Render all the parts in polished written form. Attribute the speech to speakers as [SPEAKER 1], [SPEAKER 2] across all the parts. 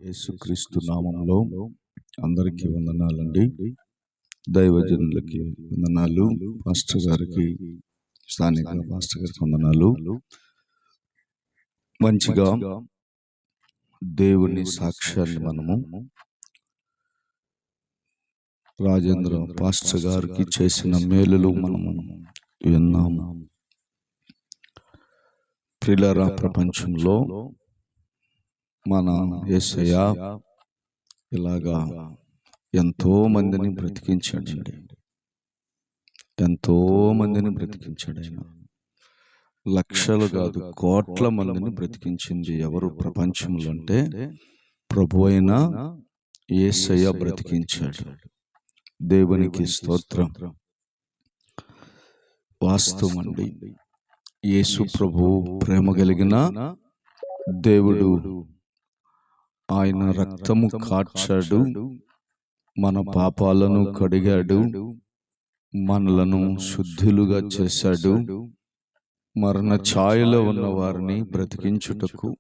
[SPEAKER 1] యేసుక్రీస్తు నామంలో అందరికీ వందనాలండి. దైవజనులకి వందనాలు, పాస్టర్ గారికి, స్థానిక పాస్టర్ గారికి వందనాలు. మంచిగా దేవుని సాక్ష్యాన్ని మనము రాజేంద్ర పాస్టర్ గారికి చేసిన మేలులు మనము విన్నాము. ప్రియులారా, ప్రపంచంలో మన యేసయ్య ఇలాగా ఎంతో మందిని బ్రతికించాడండి. ఎంతో మందిని బ్రతికించాడు ఆయన. లక్షలు కాదు, కోట్ల మందిని బ్రతికించింది ఎవరు ప్రపంచంలో అంటే ప్రభు అయిన యేసయ్య బ్రతికించాడు. దేవునికి స్తోత్రం. వాస్తవమండి, యేసు ప్రభు ప్రేమ కలిగిన దేవుడు. ఆయన రక్తము కార్చాడు, మన పాపాలను కడిగాడు, మనలను శుద్ధులుగా చేశాడు. మరణ ఛాయలో ఉన్న వారిని బ్రతికించుటకు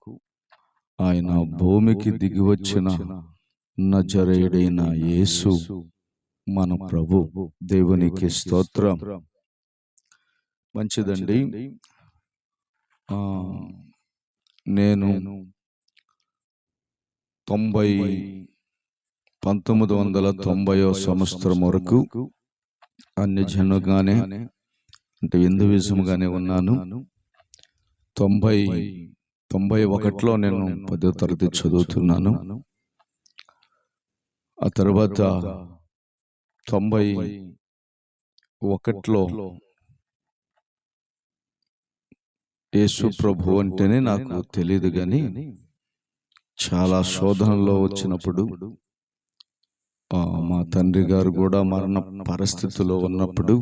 [SPEAKER 1] ఆయన భూమికి దిగివచ్చిన నజరేయుడైన యేసు మన ప్రభు. దేవునికి స్తోత్రం. మంచిదండి. నేను 1990 సంవత్సరం వరకు అన్యజనుగానే అంటే హిందూయిజంగానే ఉన్నాను. 91లో నేను 10వ తరగతి చదువుతున్నాను. ఆ తర్వాత 91లో యేసు ప్రభు అంటేనే నాకు తెలియదు, కానీ చాలా శోధనలో వచ్చినప్పుడు, మా తండ్రి గారు కూడా మరణ పరిస్థితిలో ఉన్నప్పుడు,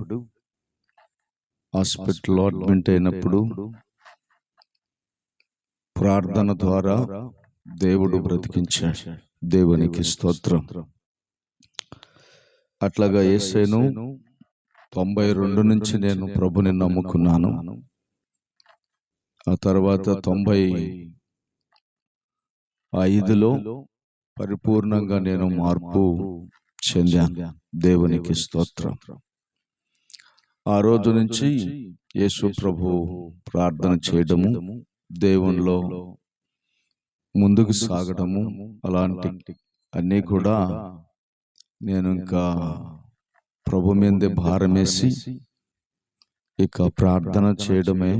[SPEAKER 1] హాస్పిటల్లో అడ్మిట్ అయినప్పుడు ప్రార్థన ద్వారా దేవుడు బ్రతికించాడు. దేవునికి స్తోత్రం. అట్లాగా యేసయ్యను 92 నుంచి నేను ప్రభుని నమ్ముకున్నాను. ఆ తర్వాత 95లో పరిపూర్ణంగా నేను మార్పు చెందాను. దేవునికి స్తోత్రం. ఆ రోజు నుంచి యేసు ప్రభు ప్రార్థన చేయడము, దేవునిలో ముందుకు సాగడము, అలాంటి అన్నీ కూడా నేను ఇంకా ప్రభు మీదే భారమేసి ఇక ప్రార్థన చేయడమే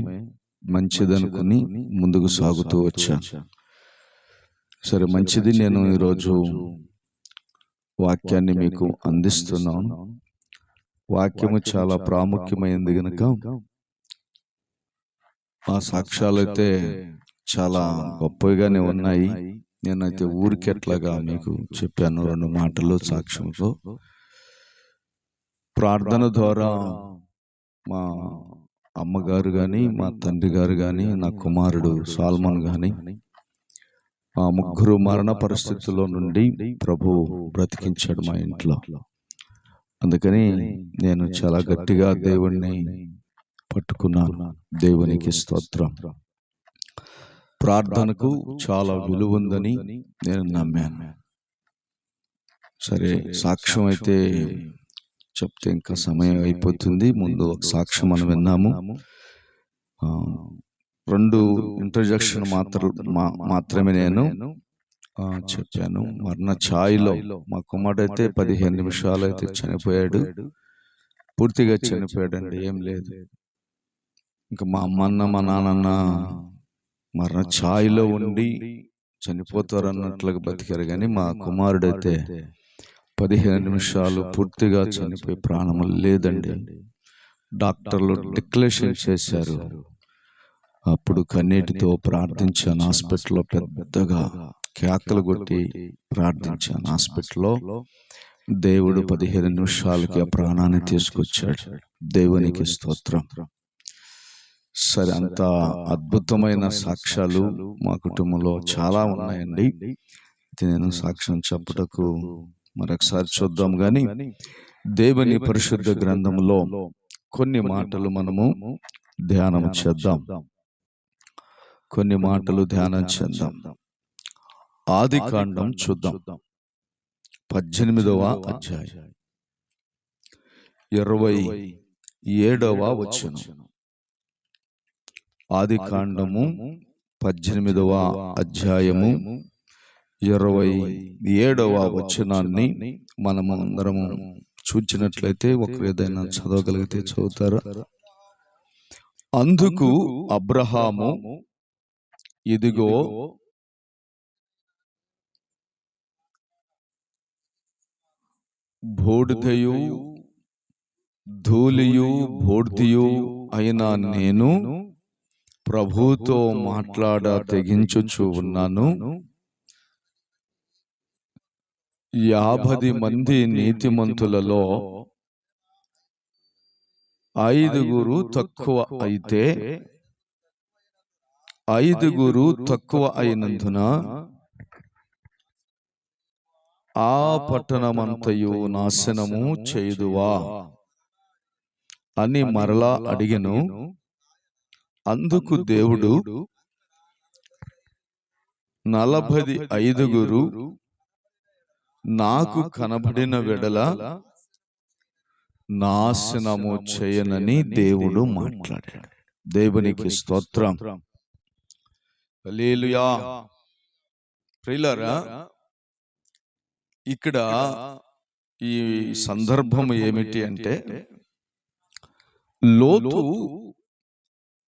[SPEAKER 1] మంచిదనుకుని ముందుకు సాగుతూ వచ్చాను. సరే, మంచిది. నేను ఈరోజు వాక్యాన్ని మీకు అందిస్తున్నాను. వాక్యము చాలా ప్రాముఖ్యమైనది కనుక ఆ సాక్ష్యాలైతే చాలా గొప్పగానే ఉన్నాయి. నేనైతే ఊరికెట్లాగా మీకు చెప్పాను 2 మాటలు సాక్ష్యంతో. ప్రార్థన ద్వారా మా అమ్మగారు కానీ, మా తండ్రి గారు కానీ, నా కుమారుడు సాల్మన్ కానీ, ఆ ముగ్గురు మరణ పరిస్థితుల్లో నుండి ప్రభు బ్రతికించాడు మా ఇంట్లో. అందుకని నేను చాలా గట్టిగా దేవుణ్ణి పట్టుకున్నాను. దేవునికి స్తోత్రం. ప్రార్థనకు చాలా విలువ ఉందని నేను నమ్మాను. సరే, సాక్ష్యం అయితే చెప్తే ఇంకా సమయం అయిపోతుంది. ముందు ఒక సాక్ష్యం మనం విన్నాము. 2 ఇంట్రజక్షన్ మాత్రమే నేను చెప్పాను. మరణ ఛాయలో మా కుమారుడైతే 15 నిమిషాలు అయితే చనిపోయాడు. పూర్తిగా చనిపోయాడండి, ఏం లేదు. ఇంకా మా అమ్మన్న మా నాన్న మరణ ఛాయలో ఉండి చనిపోతారు అన్నట్లుగా బతికారు, కానీ మా కుమారుడైతే 15 నిమిషాలు పూర్తిగా చనిపోయి ప్రాణం లేదండి. డాక్టర్లు డిక్లరేషన్ చేశారు. అప్పుడు కన్నీటితో ప్రార్థించాను. హాస్పిటల్లో పెద్దగా కేకలు కొట్టి ప్రార్థించాను. హాస్పిటల్లో దేవుడు 15 నిమిషాలకి ఆ ప్రాణాన్ని తీసుకొచ్చాడు. దేవునికి స్తోత్రం. సరే, అంత అద్భుతమైన సాక్ష్యాలు మా కుటుంబంలో చాలా ఉన్నాయండి. నేను సాక్ష్యం చెప్పుటకు మరొకసారి చూద్దాం. కానీ దేవుని పరిశుద్ధ గ్రంథంలో కొన్ని మాటలు మనము ధ్యానం చేద్దాం. కొన్ని మాటలు ధ్యానం చేద్దాం. ఆదికాండం చూద్దాం. 18వ అధ్యాయం 27వ వచనం. ఆదికాండము 18వ అధ్యాయము 27వ వచనాన్ని మనము అందరము చూచినట్లయితే ఒకరు ఏదైనా చదవగలిగితే చదువుతారా? అందుకు అబ్రహాము, ఇదిగో బూడిదయు ధూళియు బూడిదయు అయిన నేను ప్రభువుతో మాట్లాడ తెగించుచు ఉన్నాను. 50 మంది నీతిమంతులలో 5 తక్కువ అయితే 5 తక్కువ అయినందున ఆ పట్టణమంతయు నాశనము చేయుదువా అని మరలా అడిగెను. అందుకు దేవుడు, 45 నాకు కనబడిన వెడల నాశనము చేయనని దేవుడు మాట్లాడాడు. దేవునికి స్తోత్రం. హల్లెలూయా. ప్రియులారా, ఇక్కడ ఈ సందర్భం ఏమిటి అంటే, లోతు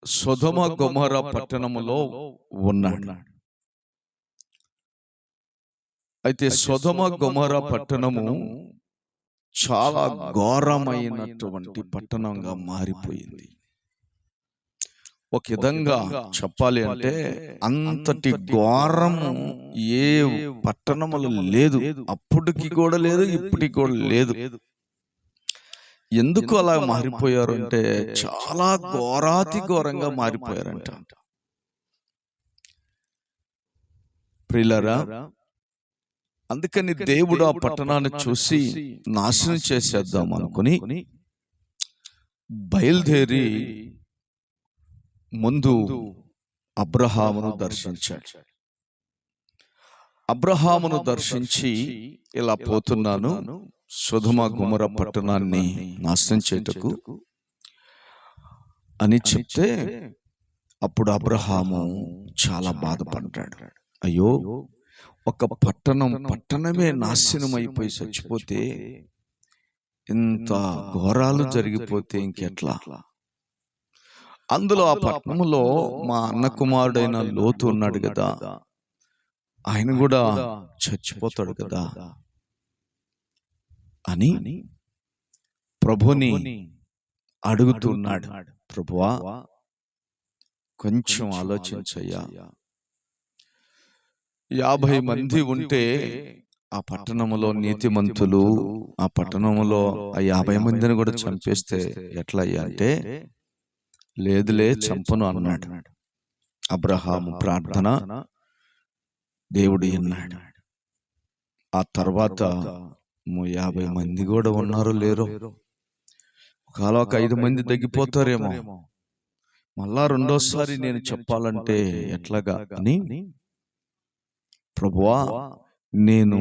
[SPEAKER 1] సొదొమ గొమొర పట్టణములో ఉన్నాడు. అయితే సొదొమ గొమొర పట్టణము చాలా ఘోరమైనటువంటి పట్టణంగా మారిపోయింది. ఒక విధంగా చెప్పాలి అంటే అంతటి ఘోరము ఏ పట్టణములు లేదు, అప్పటికి కూడా లేదు, ఇప్పటికి కూడా లేదు. ఎందుకు అలా మారిపోయారు అంటే చాలా ఘోరాతి ఘోరంగా మారిపోయారంట. ప్రియులారా, అందుకని దేవుడు ఆ పట్టణాన్ని చూసి నాశనం చేసేద్దాం అనుకుని బయలుదేరి ముందు అబ్రహామును దర్శించాడు. అబ్రహామును దర్శించి, ఇలా పోతున్నాను సొదొమ గొమొర పట్టణాన్ని నాశనం చేయుటకు అని చెప్తే, అప్పుడు అబ్రహాము చాలా బాధపడ్డాడు. అయ్యో, ఒక పట్టణమే నాశనం అయిపోయి చచ్చిపోతే, ఇంత ఘోరాలు జరిగిపోతే ఇంకెట్లా? అందులో ఆ పట్టణంలో మా అన్న కుమారుడైన లోతు ఉన్నాడు కదా, ఆయన కూడా చచ్చిపోతాడు కదా అని ప్రభుని అడుగుతున్నాడు. ప్రభువా, కొంచెం ఆలోచించయ్యా. 50 మంది ఉంటే ఆ పట్టణంలో నీతిమంతులు, ఆ పట్టణంలో ఆ 50 మందిని కూడా చంపేస్తే ఎట్లయ్యా అంటే, లేదులే చంపను అన్నాడు. అబ్రహాము ప్రార్థన దేవుడు విన్నాడు. ఆ తర్వాత 50 మంది కూడా ఉన్నారో లేరో, ఒకవేళ ఒక 5 మంది తగ్గిపోతారేమో, మళ్ళా రెండోసారి నేను చెప్పాలంటే ఎట్లాగా అని, ప్రభువా, నేను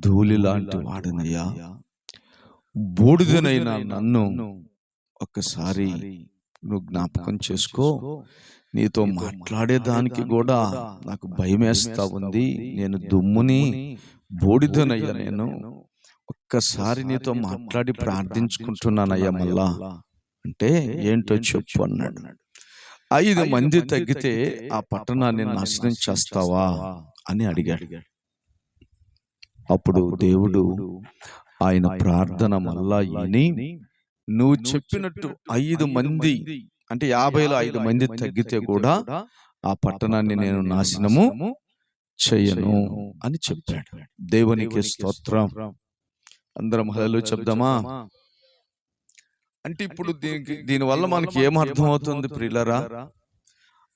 [SPEAKER 1] ధూళి లాంటి వాడినయ్యా, బూడిదనైనా నన్ను ఒక్కసారి నువ్వు జ్ఞాపకం చేసుకో. నీతో మాట్లాడేదానికి కూడా నాకు భయమేస్తా ఉంది. నేను దుమ్ముని బూడిదనయ్యా, నేను ఒక్కసారి నీతో మాట్లాడి ప్రార్థించుకుంటున్నానయ్యా మళ్ళా అంటే, ఏంటో చెప్పు అన్నాడు. 5 మంది తగ్గితే ఆ పట్టణాన్ని నాశనం చేస్తావా అని అడిగాడు. అప్పుడు దేవుడు ఆయన ప్రార్థన మళ్ళా విని, నువ్వు చెప్పినట్టు 5 మంది అంటే 50లో 5 మంది తగ్గితే కూడా ఆ పట్టణాన్ని నేను నాశనము చెయ్యను అని చెప్పాడు. దేవునికి స్తోత్రం. అందరం హల్లెలూయా చెప్దామా? అంటే ఇప్పుడు దీనివల్ల మనకి ఏం అర్థమవుతుంది ప్రియులారా?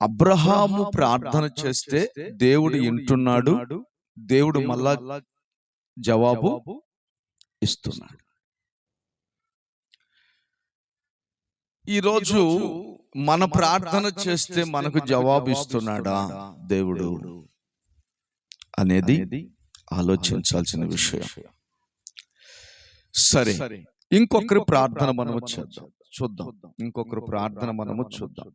[SPEAKER 1] అబ్రహాము ప్రార్థన చేస్తే దేవుడు వింటున్నాడు, దేవుడు మళ్ళా జవాబు ఇస్తున్నాడు. ఈరోజు మన ప్రార్థన చేస్తే మనకు జవాబు ఇస్తున్నాడా దేవుడు అనేది ఆలోచించాల్సిన విషయం. సరే, ఇంకొకరి ప్రార్థన మనము చూద్దాం. ఇంకొకరి ప్రార్థన మనము చూద్దాం.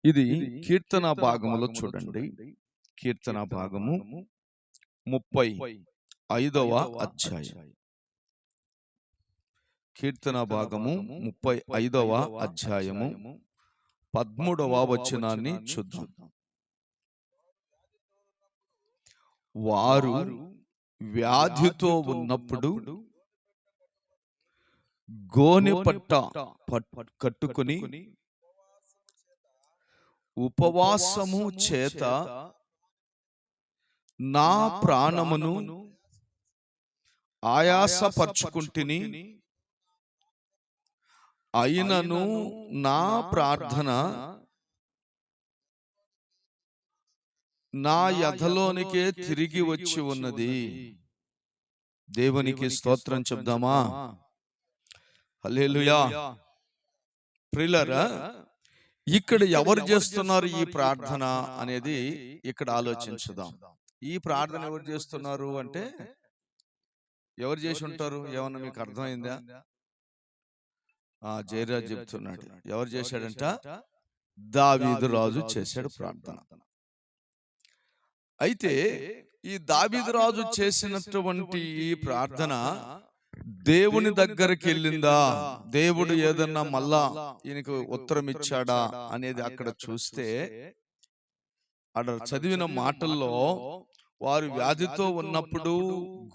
[SPEAKER 1] ఇది కీర్తన భాగములో చూడండి. కీర్తన భాగము 35వ అధ్యాయం. కీర్తన భాగము 35వ అధ్యాయము 13వ వచనాన్ని చూద్దాం. వారు వ్యాధితో ఉన్నప్పుడు గోనెపట్ట కట్టుకుని ఉపవాసము చేత నా ప్రాణమును ఆయాసపరుచుకుంటుని, అయినను నా ప్రార్థన నా యథలోనికే తిరిగి వచ్చి ఉన్నది. దేవునికి స్తోత్రం చెప్దామా? హల్లెలూయా. ప్రియులారా, ఇక్కడ ఎవరు చేస్తున్నారు ఈ ప్రార్థన అనేది ఇక్కడ ఆలోచించుదాం. ఈ ప్రార్థన ఎవరు చేస్తున్నారు అంటే ఎవరు చేసి ఉంటారు? ఏమన్నా మీకు అర్థమైందా? జయరాజ్ చెప్తున్నాడు. ఎవరు చేశాడంట? దావీదు రాజు చేశాడు ప్రార్థన. అయితే ఈ దావీదు రాజు చేసినటువంటి ఈ ప్రార్థన దేవుని దగ్గరికి వెళ్ళిందా? దేవుడు ఏదన్నా మళ్ళా ఈయనకు ఉత్తరం ఇచ్చాడా అనేది అక్కడ చూస్తే, అక్కడ చదివిన మాటల్లో వారు వ్యాధితో ఉన్నప్పుడు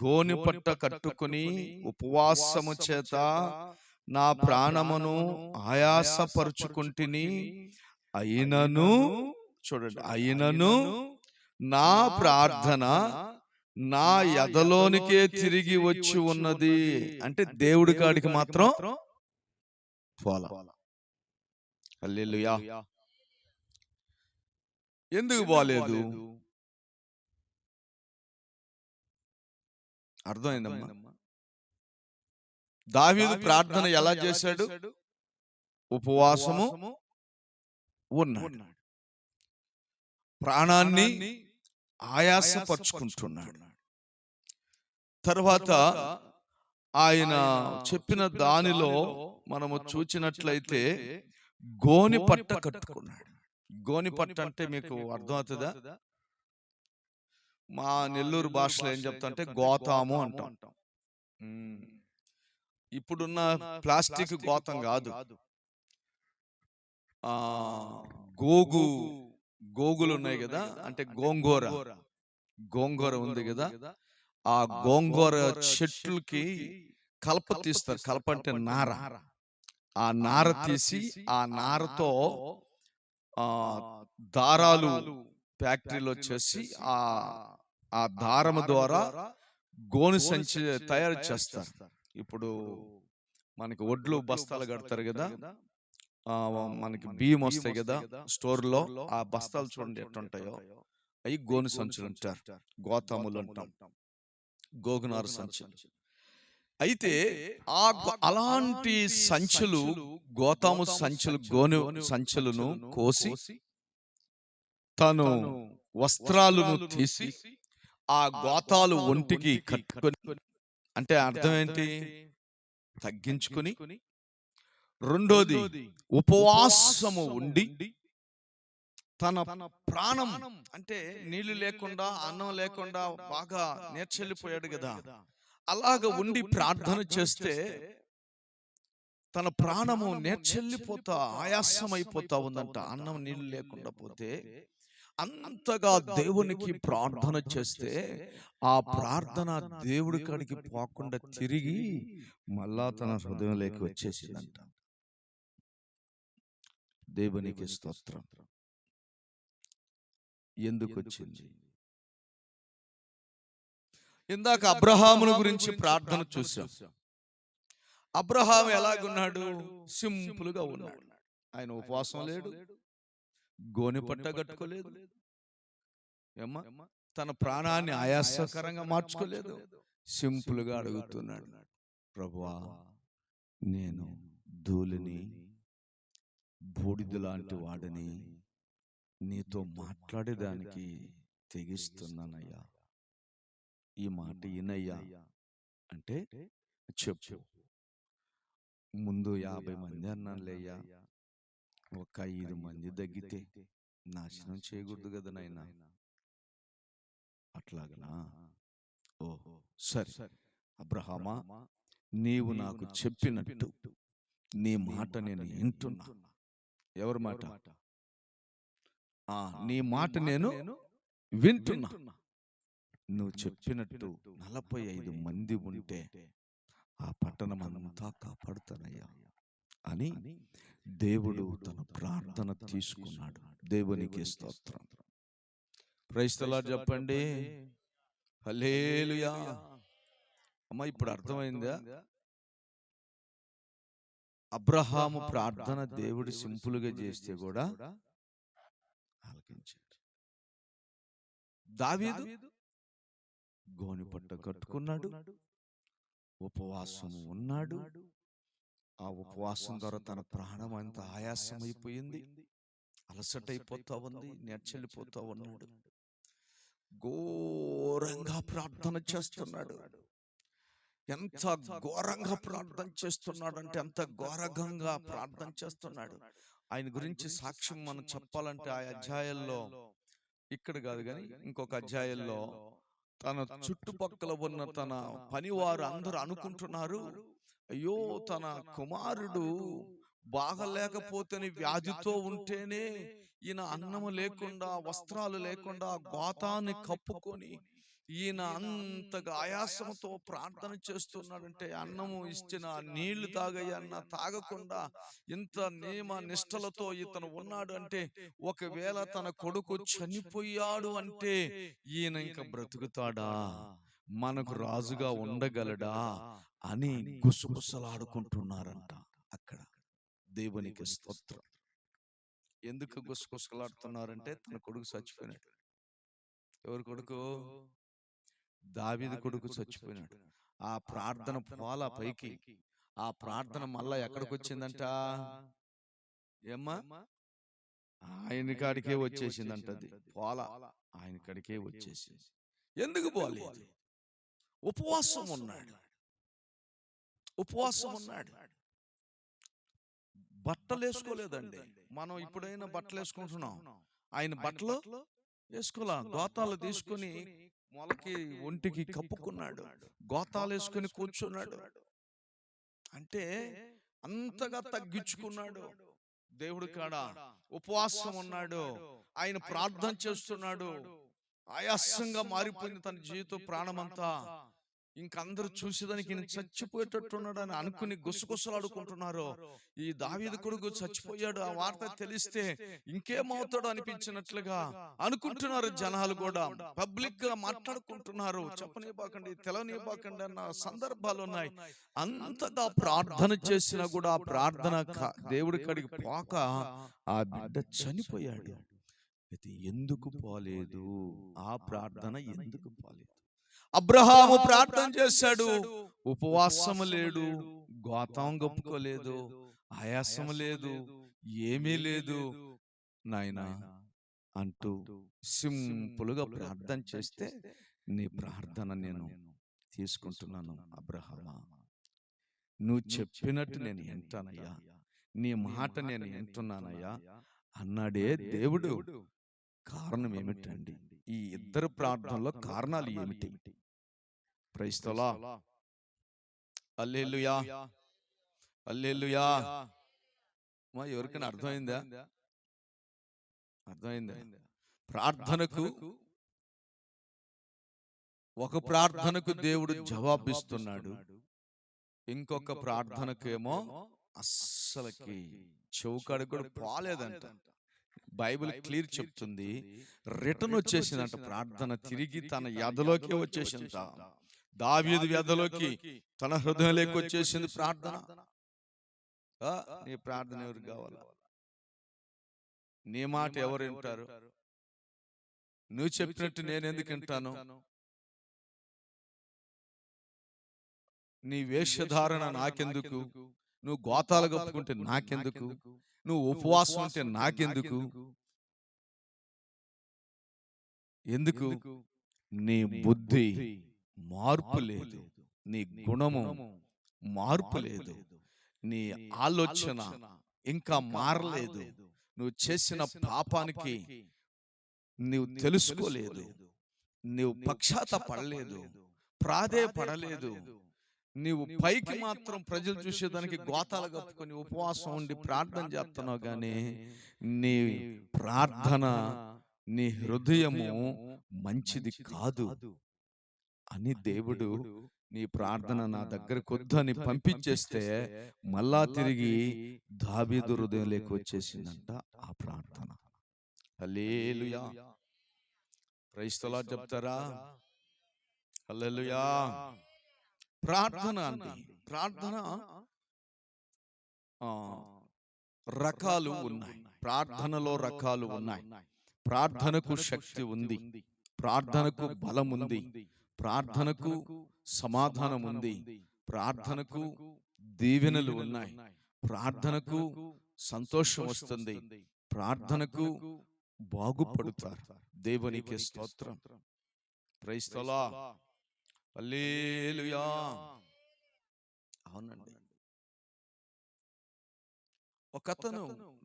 [SPEAKER 1] గోనెపట్ట కట్టుకుని ఉపవాసము చేత నా ప్రాణమును ఆయాసపరుచుకుంటుని, అయినను చూడండి, అయినను నా ప్రార్థన నా యథలోనికే తిరిగి వచ్చి ఉన్నది. అంటే దేవుడి కాడికి మాత్రం పోలా. హల్లెలూయా. ఎందుకు పోలేదు? అర్థమైందమ్మా? దావీదు ప్రార్థన ఎలా చేశాడు? ఉపవాసము ఉన్నాడు, ప్రాణాన్ని ఆయాసపరుచుకుంటున్నాడు. తర్వాత ఆయన చెప్పిన దానిలో మనము చూచినట్లయితే గోనెపట్ట కట్టుకున్నాడు. గోనెపట్ట అంటే మీకు అర్థమవుతుందా? మా నెల్లూరు భాషలో ఏం చెప్తా అంటే గోతాము అంటాం. ఇప్పుడున్న ప్లాస్టిక్ గోతం కాదు, గోగులు ఉన్నాయి కదా, అంటే గోంగూర ఉంది కదా, ఆ గోంగూర చెట్లకి కలప తీస్తారు. కలప అంటే నార. ఆ నార తీసి ఆ నారతో దారాలు ఫ్యాక్టరీలో చేసి ఆ దారము ద్వారా గోను సంచి తయారు చేస్తారు. ఇప్పుడు మనకి ఒడ్లు బస్తాలు కడతారు కదా, మనకి బియ్యం వస్తాయి కదా స్టోర్లో, ఆ బస్తాలు చూడండి ఎట్లుంటాయో, అవి గోను సంచులు అంటారు, గోతాములు అంటాం, గోగునార సంచులు. అయితే అలాంటి సంచులు, గోతాము సంచులు, గోను సంచులను కోసి తను వస్త్రాలను తీసి ఆ గోతాలు ఒంటికి కట్టుకొని, అంటే అర్థం ఏంటి? తగ్గించుకుని, రెండోది ఉపవాసము ఉండి, తన ప్రాణం అంటే నీళ్లు లేకుండా అన్నం లేకుండా బాగా నేర్చెల్లిపోయాడు కదా, అలాగ ఉండి ప్రార్థన చేస్తే తన ప్రాణము నేర్చెల్లిపోతా ఆయాసమైపోతా ఉందంట. అన్నం నీళ్లు లేకుండా పోతే అంతగా దేవునికి ప్రార్థన చేస్తే ఆ ప్రార్థన దేవుడి కాడికి పోకుండా తిరిగి మళ్ళా తన హృదయంలోకి వచ్చేసిందంట. దేవునికి స్తోత్రం. ఎందుకు వచ్చింది? ఇందాక అబ్రహామును గురించి ప్రార్థన చూసాం. అబ్రహాం ఎలాగున్నాడు? సింపుల్ గా ఉన్నాడు. ఆయన ఉపవాసం లేడు, గోనెపట్ట కట్టుకోలేదు, తన ప్రాణాన్ని ఆయాసకరంగా మార్చుకోలేదు. సింపుల్ గా అడుగుతున్నాడు, ప్రభువా, నేను ధూళిని, బూడిద లాంటి వాడిని, నీతో మాట్లాడేదానికి తెగిస్తున్నానయ్యా, ఈ మాట వినయ్యా అంటే, చెప్పు. ముందు 50 మంది అన్నానులేయ్యా, ఒక 5 మంది తగ్గితే నాశనం చేయకూడదు కదా నాయనా. అట్లాగనా? ఓహో సరే. అబ్రహామా, నీవు నాకు చెప్పినట్టు నీ మాట నేను వింటున్నా. ఎవరి మాట? నీ మాట నేను వింటున్నా. నువ్వు చెప్పినట్టు 45 మంది ఉంటే ఆ పట్టణం అంతా కాపాడుతానయ్యా అని దేవుడు తన ప్రార్థన తీసుకున్నాడు. దేవునికి స్తోత్రం. ప్రైజ్ ది లార్డ్ చెప్పండి. హల్లెలూయా. అమ్మ, ఇప్పుడు అర్థమైందా? అబ్రహాము ప్రార్థన దేవుడు సింపుల్గా చేస్తే కూడా ఆలకించాడు. దావీదు గోనెపట్ట కట్టుకున్నాడు, ఉపవాసం ఉన్నాడు. ఆ ఉపవాసం ద్వారా తన ప్రాణం అంతా ఆయాసమైపోయింది, అలసటైపోతా ఉంది, నేర్చెల్లిపోతా ఉన్నాడు. ఘోరంగా ప్రార్థన చేస్తున్నాడు. ఎంత ఘోరంగా ప్రార్థన చేస్తున్నాడంటే అంత ఘోరంగా ప్రార్థన చేస్తున్నాడు. ఆయన గురించి సాక్ష్యం మనం చెప్పాలంటే ఆ అధ్యాయంలో, ఇక్కడ కాదు కానీ ఇంకొక అధ్యాయంలో, తన చుట్టుపక్కల ఉన్న తన పనివారు అందరూ అనుకుంటున్నారు, అయ్యో తన కుమారుడు బాగలేకపోతేనే, వ్యాధితో ఉంటేనే ఈయన అన్నము లేకుండా, వస్త్రాలు లేకుండా గోతాన్ని కప్పుకొని ఈయన అంతగా ఆయాసంతో ప్రార్థన చేస్తున్నాడంటే, అన్నము ఇచ్చిన నీళ్లు తాగయ్యన్న తాగకుండా ఇంత నియమ నిష్టలతో ఇతను ఉన్నాడు అంటే, ఒకవేళ తన కొడుకు చనిపోయాడు అంటే ఈయన ఇంకా బ్రతుకుతాడా, మనకు రాజుగా ఉండగలడా అని గుసగుసలాడుకుంటున్నారంట అక్కడ. దేవునికి స్తోత్రం. ఎందుకు గుసగుసలాడుతున్నారంటే, తన కొడుకు చచ్చిపోయినాడు. ఎవరి కొడుకు? దావీదు కొడుకు చచ్చిపోయినాడు. ఆ ప్రార్థన పోలా పైకి. ఆ ప్రార్థన మళ్ళా ఎక్కడికి వచ్చిందంట? ఏమ్మా? ఆయన కాడికే వచ్చేసిందంట. అది పోలా, ఆయన కాడికే వచ్చేసింది. ఎందుకు పోలేదు? ఉపవాసం ఉన్నాడు. ఉపవాసం ఉన్నాడు. బట్టలు వేసుకోలేదండి. మనం ఇప్పుడైనా బట్టలు వేసుకుంటున్నాం, ఆయన బట్టలు వేసుకోలా. గోతాలు తీసుకుని మొలకి ఒంటికి కప్పుకున్నాడు, గోతాలు వేసుకుని కూర్చున్నాడు. అంటే అంతగా తగ్గించుకున్నాడు. దేవుడి కాడ ఉపవాసం ఉన్నాడు, ఆయన ప్రార్థన చేస్తున్నాడు. ఆయాసంగా మారిపోయింది తన జీవితం, ప్రాణమంతా. ఇంకందరూ చూసేదానికి ఈయన చచ్చిపోయేటట్టున్నాడు అని అనుకుని గుసగుసలాడుకుంటున్నారు. ఈ దావీదు కొడుకు చచ్చిపోయాడు, ఆ వార్త తెలిస్తే ఇంకేమవుతాడు అనిపించినట్లుగా అనుకుంటున్నారు జనాలు కూడా. పబ్లిక్ గా మాట్లాడుకుంటున్నారు. చెప్పనివ్వకండి, తెలవనివ్వకండి అన్న సందర్భాలు ఉన్నాయి. అంతగా ప్రార్థన చేసినా కూడా ఆ ప్రార్థన దేవుడి కాడికి పోక ఆ బిడ్డ చనిపోయాడు. అయితే ఎందుకు పోలేదు? ఆ ప్రార్థన ఎందుకు పోలేదు? అబ్రహాము ప్రార్థన చేశాడు, ఉపవాసము లేడు, గోతం గొప్పుకోలేదు, ఆయాసము లేదు, ఏమీ లేదు నాయనా అంటూ సింపుల్గా ప్రార్థన చేస్తే, నీ ప్రార్థన నేను తీసుకుంటున్నాను అబ్రహామా, నువ్వు చెప్పినట్టు నేను వింటానయ్యా, నీ మాట నేను వింటున్నానయ్యా అన్నాడే దేవుడు. కారణం ఏమిటండి? ఈ ఇద్దరు ప్రార్థనలో కారణాలు ఏమిటి? Praise the Lord. Hallelujah, hallelujah. మా ఎవరికైనా అర్థమైందా? అర్థమైందా? ప్రార్థనకు, ఒక ప్రార్థనకు దేవుడు జవాబిస్తున్నాడు, ఇంకొక ప్రార్థనకేమో అస్సలకి చెవుకాడు కూడా పోలేదంట. బైబిల్ క్లియర్ చెప్తుంది, రిటర్న్ వచ్చేసిందంట ప్రార్థన, తిరిగి తన ఎదలోకే వచ్చేసిందంట. దావీదు ఎదలోకి, తన హృదయంలోకి వచ్చేసింది ప్రార్థన. నీ ప్రార్థన ఎవరికి కావాలా? నీ మాట ఎవరు వింటారు? నువ్వు చెప్పినట్టు నేను ఎందుకు వింటాను? నీ వేషధారణ నాకెందుకు? నువ్వు గోతాలు కప్పుకుంటే నాకెందుకు? నువ్వు ఉపవాసం అంటే నాకెందుకు? ఎందుకు? నీ బుద్ధి మార్పు లేదు, నీ గుణము మార్పు లేదు, నీ ఆలోచన ఇంకా మారలేదు, నువ్వు చేసిన పాపానికి నువ్వు తెలుసుకోలేదు, నువ్వు పశ్చాత్తాపడలేదు, ప్రాధేయపడలేదు. నీవు పైకి మాత్రం ప్రజలు చూసేదానికి గోతాలు కప్పుకొని ఉపవాసం ఉండి ప్రార్థన చేస్తున్నావు, కానీ నీ ప్రార్థన, నీ హృదయము మంచిది కాదు అని దేవుడు నీ ప్రార్థన నా దగ్గరకు వద్దని పంపించేస్తే మళ్ళా తిరిగి దావీదు హృదయంలోకి వచ్చేసిందంట ఆ ప్రార్థన. హల్లెలూయా, ప్రైజ్ ది లార్డ్ చెప్తారా? హల్లెలూయా. ప్రార్థన అండి, ప్రార్థన రకాలు ఉన్నాయి, ప్రార్థనలో రకాలు ఉన్నాయి. ప్రార్థనకు శక్తి ఉంది, ప్రార్థనకు బలం ఉంది, ప్రార్థనకు సమాధానం ఉంది, ప్రార్థనకు దీవెనలు ఉన్నాయి, ప్రార్థనకు సంతోషం వస్తుంది, ప్రార్థనకు బాగుపడతారు. దేవునికి స్తోత్రం. Praise the Lord. హల్లెలూయా. అవునండి, ఒకతను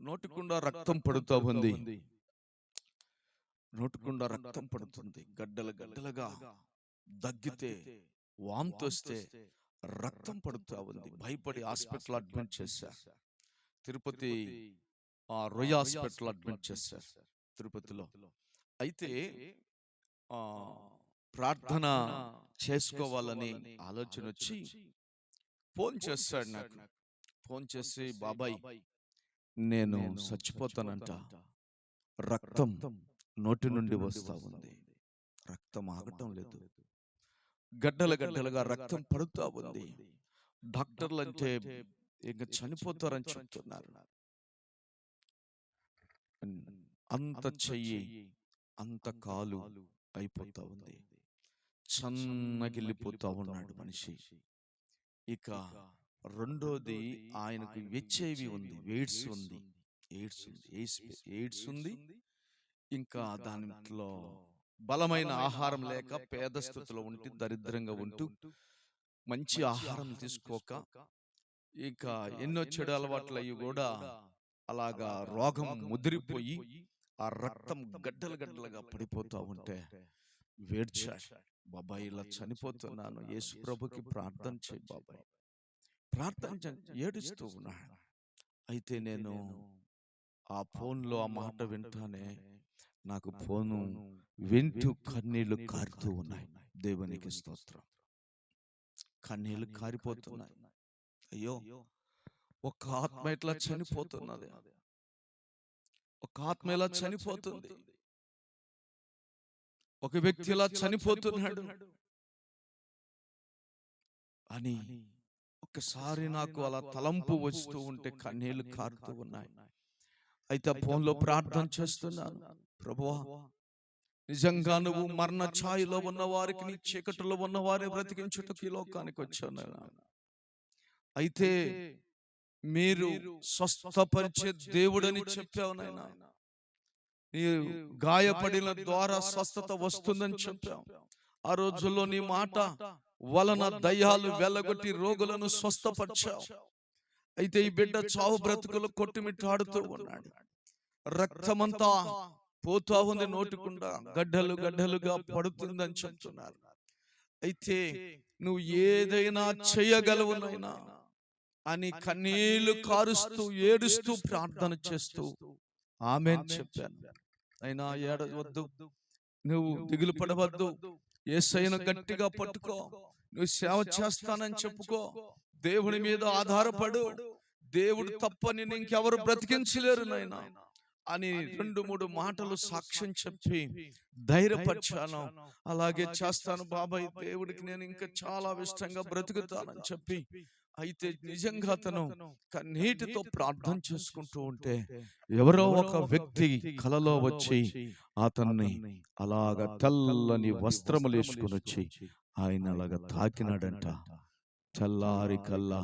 [SPEAKER 1] నోటికుండా రక్తం పడుతూ ఉంది, నోటికుండా రక్తం పడుతుంది, గడ్డలు గడ్డలుగా, దగ్గితే వాంతొస్తే రక్తం పడుతూ ఉంది. భయపడి హాస్పిటల్ అడ్మిట్ చేశారు. తిరుపతి రొయ్య హాస్పిటల్ అడ్మిట్ చేశారు తిరుపతిలో. అయితే ప్రార్థన చేసుకోవాలని ఆలోచన వచ్చి ఫోన్ చేస్తాడు నాకు. ఫోన్ చేసి, బాబాయ్ నేను చచ్చిపోతానంట, రక్తం నోటి నుండి వస్తా ఉంది, రక్తం ఆగటం లేదు, గడ్డలు గడ్డలుగా రక్తం పడుతూ ఉంది, డాక్టర్లు అంటే ఇంకా చనిపోతారని చెప్తున్నారు, అంత చెయ్యి అంత కాలు అయిపోతా ఉంది, సన్నగిల్లిపోతా ఉన్నాడు మనిషి. ఇక రెండోది, ఆయనకు హెచ్ఐవి ఉంది, ఎయిడ్స్ ఉంది, ఎయిడ్స్ ఉంది. ఇంకా దాంట్లో బలమైన ఆహారం లేక పేద స్థితిలో ఉంటూ దరిద్రంగా ఉంటూ మంచి ఆహారం తీసుకోక ఇక ఎన్నో చెడు అలవాట్లు అయ్యి కూడా అలాగా రోగం ముదిరిపోయి ఆ రక్తం గడ్డలు గడ్డలుగా పడిపోతా ఉంటే వేడ్చాడు. బాబాయ్ ఇలా చనిపోతున్నాను, యేసు ప్రభుకి ప్రార్థన చేయి బాబాయ్, ప్రార్థన ఏడుస్తూ ఉన్నాడు. అయితే నేను ఆ ఫోన్లో ఆ మాట వింటానే నాకు ఫోను వింటూ కన్నీళ్లు కారుతూ ఉన్నాయి. దేవునికి స్తోత్రం. కన్నీళ్లు కారిపోతున్నాయి. అయ్యో, ఒక ఆత్మ ఇట్లా చనిపోతున్నది, ఒక ఆత్మ ఇలా చనిపోతుంది, ఒక వ్యక్తి ఇలా చనిపోతున్నాడు అని ఒక్కసారి నాకు అలా తలంపు వస్తూ ఉంటే కన్నీళ్లు కారుతూ ఉన్నాయి. అయితే ఫోన్లో ప్రార్థన చేస్తున్నాను, ప్రభువా నిజంగా నువ్వు మరణ ఛాయలో ఉన్న వారికి, నీ చీకటిలో ఉన్న వారిని బ్రతికించుటకు ఈ లోకానికి వచ్చాను. అయితే మీరు స్వస్థపరిచే దేవుడని చెప్పావు నాయనా, నీ గాయపడిన ద్వారా స్వస్థత వస్తుందని చెప్పావు. ఆ రోజుల్లో నీ మాట వలన దయ్యాలు వెళ్ళగొట్టి రోగులను స్వస్థపరిచావు. అయితే ఈ బిడ్డ చావు బ్రతుకులు కొట్టుమిట్టాడుతూ ఉన్నాడు, రక్తమంతా పోతా ఉంది, నోటికుండా గడ్డలు గడ్డలుగా పడుతుందని చెప్తున్నారు. అయితే నువ్వు ఏదైనా చేయగలవు నాయనా అని కన్నీళ్లు కారుస్తూ ఏడుస్తూ ప్రార్థన చేస్తూ ఆమేన్ చెప్పాను. అయినా ఏడవద్దు, నువ్వు దిగులు పడవద్దు, యేసయ్యను గట్టిగా పట్టుకో, నువ్వు సేవ చేస్తానని చెప్పుకో, దేవుని మీద ఆధారపడు, దేవుడు తప్ప నిన్ను ఇంకెవరు బ్రతికించలేరు నాయనా అని 2-3 మాటలు సాక్ష్యం చెప్పి ధైర్యపరిచాను. అలాగే చేస్తాను బాబాయ్, దేవుడికి నేను ఇంకా చాలా ఇష్టంగా బ్రతుకుతానని చెప్పి. అయితే నిజంగా అతను కన్నీటితో ప్రార్థన చేసుకుంటూ ఉంటే ఎవరో ఒక వ్యక్తి కలలో వచ్చి అతన్ని అలాగ తెల్లని వస్త్రములు వేసుకుని వచ్చి ఆయన అలాగ తాకినాడంట. తెల్లారి కల్లా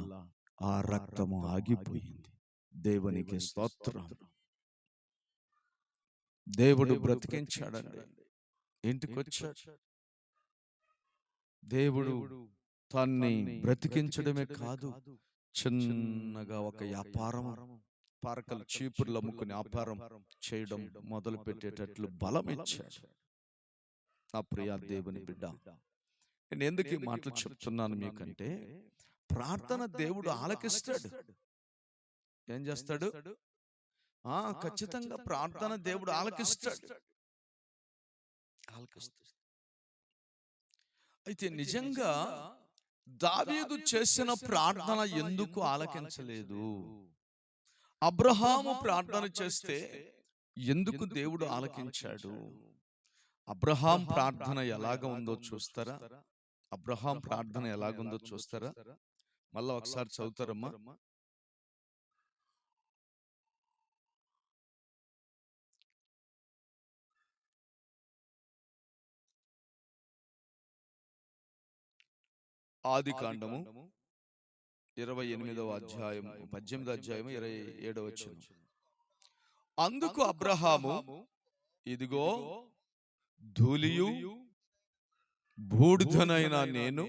[SPEAKER 1] ఆ రక్తము ఆగిపోయింది. దేవునికి స్తోత్రం. దేవుడు బ్రతికించాడండి. ఇంటికొచ్చాడు. దేవుడు తన్ని బ్రతికించడమే కాదు, చిన్నగా ఒక వ్యాపారం, పారకలు చీపుర్లు అమ్ముకుని వ్యాపారం చేయడం మొదలు పెట్టేటట్లు బలం ఇచ్చాడు. నా ప్రియ దేవుని బిడ్డ, నేను ఎందుకు ఈ మాటలు చెప్తున్నాను మీకంటే, ప్రార్థన దేవుడు ఆలకిస్తాడు. ఏం చేస్తాడు? ఖచ్చితంగా ప్రార్థన దేవుడు ఆలకిస్తాడు. అయితే నిజంగా దావీదు చేసిన ప్రార్థన ఎందుకు ఆలకించలేదు? అబ్రహాము ప్రార్థన చేస్తే ఎందుకు దేవుడు ఆలకించాడు? అబ్రహాం ప్రార్థన ఎలాగ ఉందో చూస్తారా? అబ్రహాం ప్రార్థన ఎలాగుందో చూస్తారా? మళ్ళా ఒకసారి చదువుతారమ్మా. ఆది కాండము 28వ అధ్యాయం 18వ అధ్యాయం 27వ వచనం. అందుకు అబ్రహాము, ఇదిగో ధూళియు బూడిదనైన నేను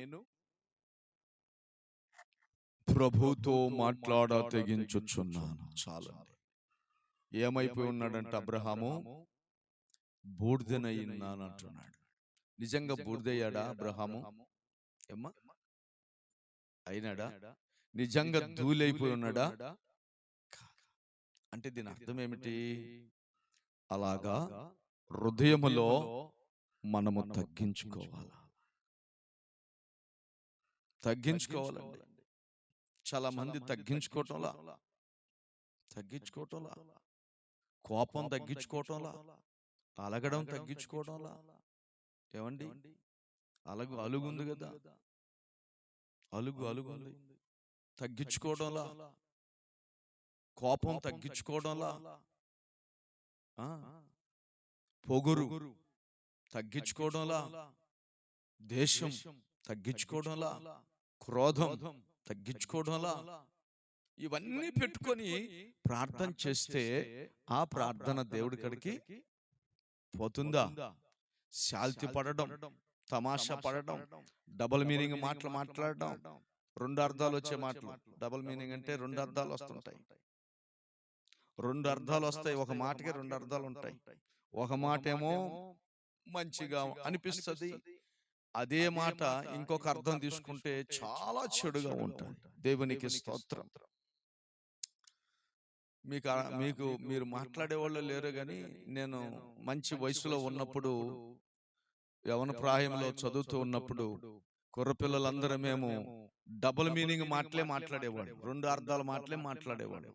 [SPEAKER 1] ప్రభుతో మాట్లాడ తెగించుచున్నాను. చాలండి. ఏమైపోయి ఉన్నాడంటే అబ్రహాము? బూడిదనైనాను అంటున్నాడు. నిజంగా బూడిదయ్యాడా అబ్రహాము? ఏమ్మా అయినాడా? నిజంగా ధూళైపోయి ఉన్నాడా? అంటే దీని అర్థం ఏమిటి? అలాగా హృదయములో మనము తగ్గించుకోవాలండి. చాలా మంది తగ్గించుకోవటంలా, కోపం తగ్గించుకోవటంలా, అలగడం తగ్గించుకోవటంలా. ఏమండి, అలుగుంది కదా, అలుగుంది, తగ్గించుకోవడంలా, కోపం తగ్గించుకోవడంలా, పొగురు తగ్గించుకోవడంలా, దేశం తగ్గించుకోవడంలా, క్రోధం తగ్గించుకోవడంలా, ఇవన్నీ పెట్టుకొని ప్రార్థన చేస్తే ఆ ప్రార్థన దేవుడి కాడికి పోతుందా? శాల్తి పడడం, తమాషా పడడం, డబుల్ మీనింగ్ మాటలు మాట్లాడడం, రెండు అర్థాలు వచ్చే మాటలు. డబుల్ మీనింగ్ అంటే రెండు అర్థాలు వస్తుంటాయి, రెండు అర్థాలు వస్తాయి. ఒక మాటకి రెండు అర్థాలు ఉంటాయి. ఒక మాట ఏమో మంచిగా అనిపిస్తుంది, అదే మాట ఇంకొక అర్థం తీసుకుంటే చాలా చెడుగా ఉంటుంది. దేవునికి స్తోత్రం. మీరు మాట్లాడే వాళ్ళు లేరు, కానీ నేను మంచి వయసులో ఉన్నప్పుడు, యవన ప్రాయంలో చదువుతూ ఉన్నప్పుడు, కుర్రపిల్లలందరూ మేము డబుల్ మీనింగ్ మాటలే మాట్లాడేవాడు, రెండు అర్థాల మాటలే మాట్లాడేవాడు.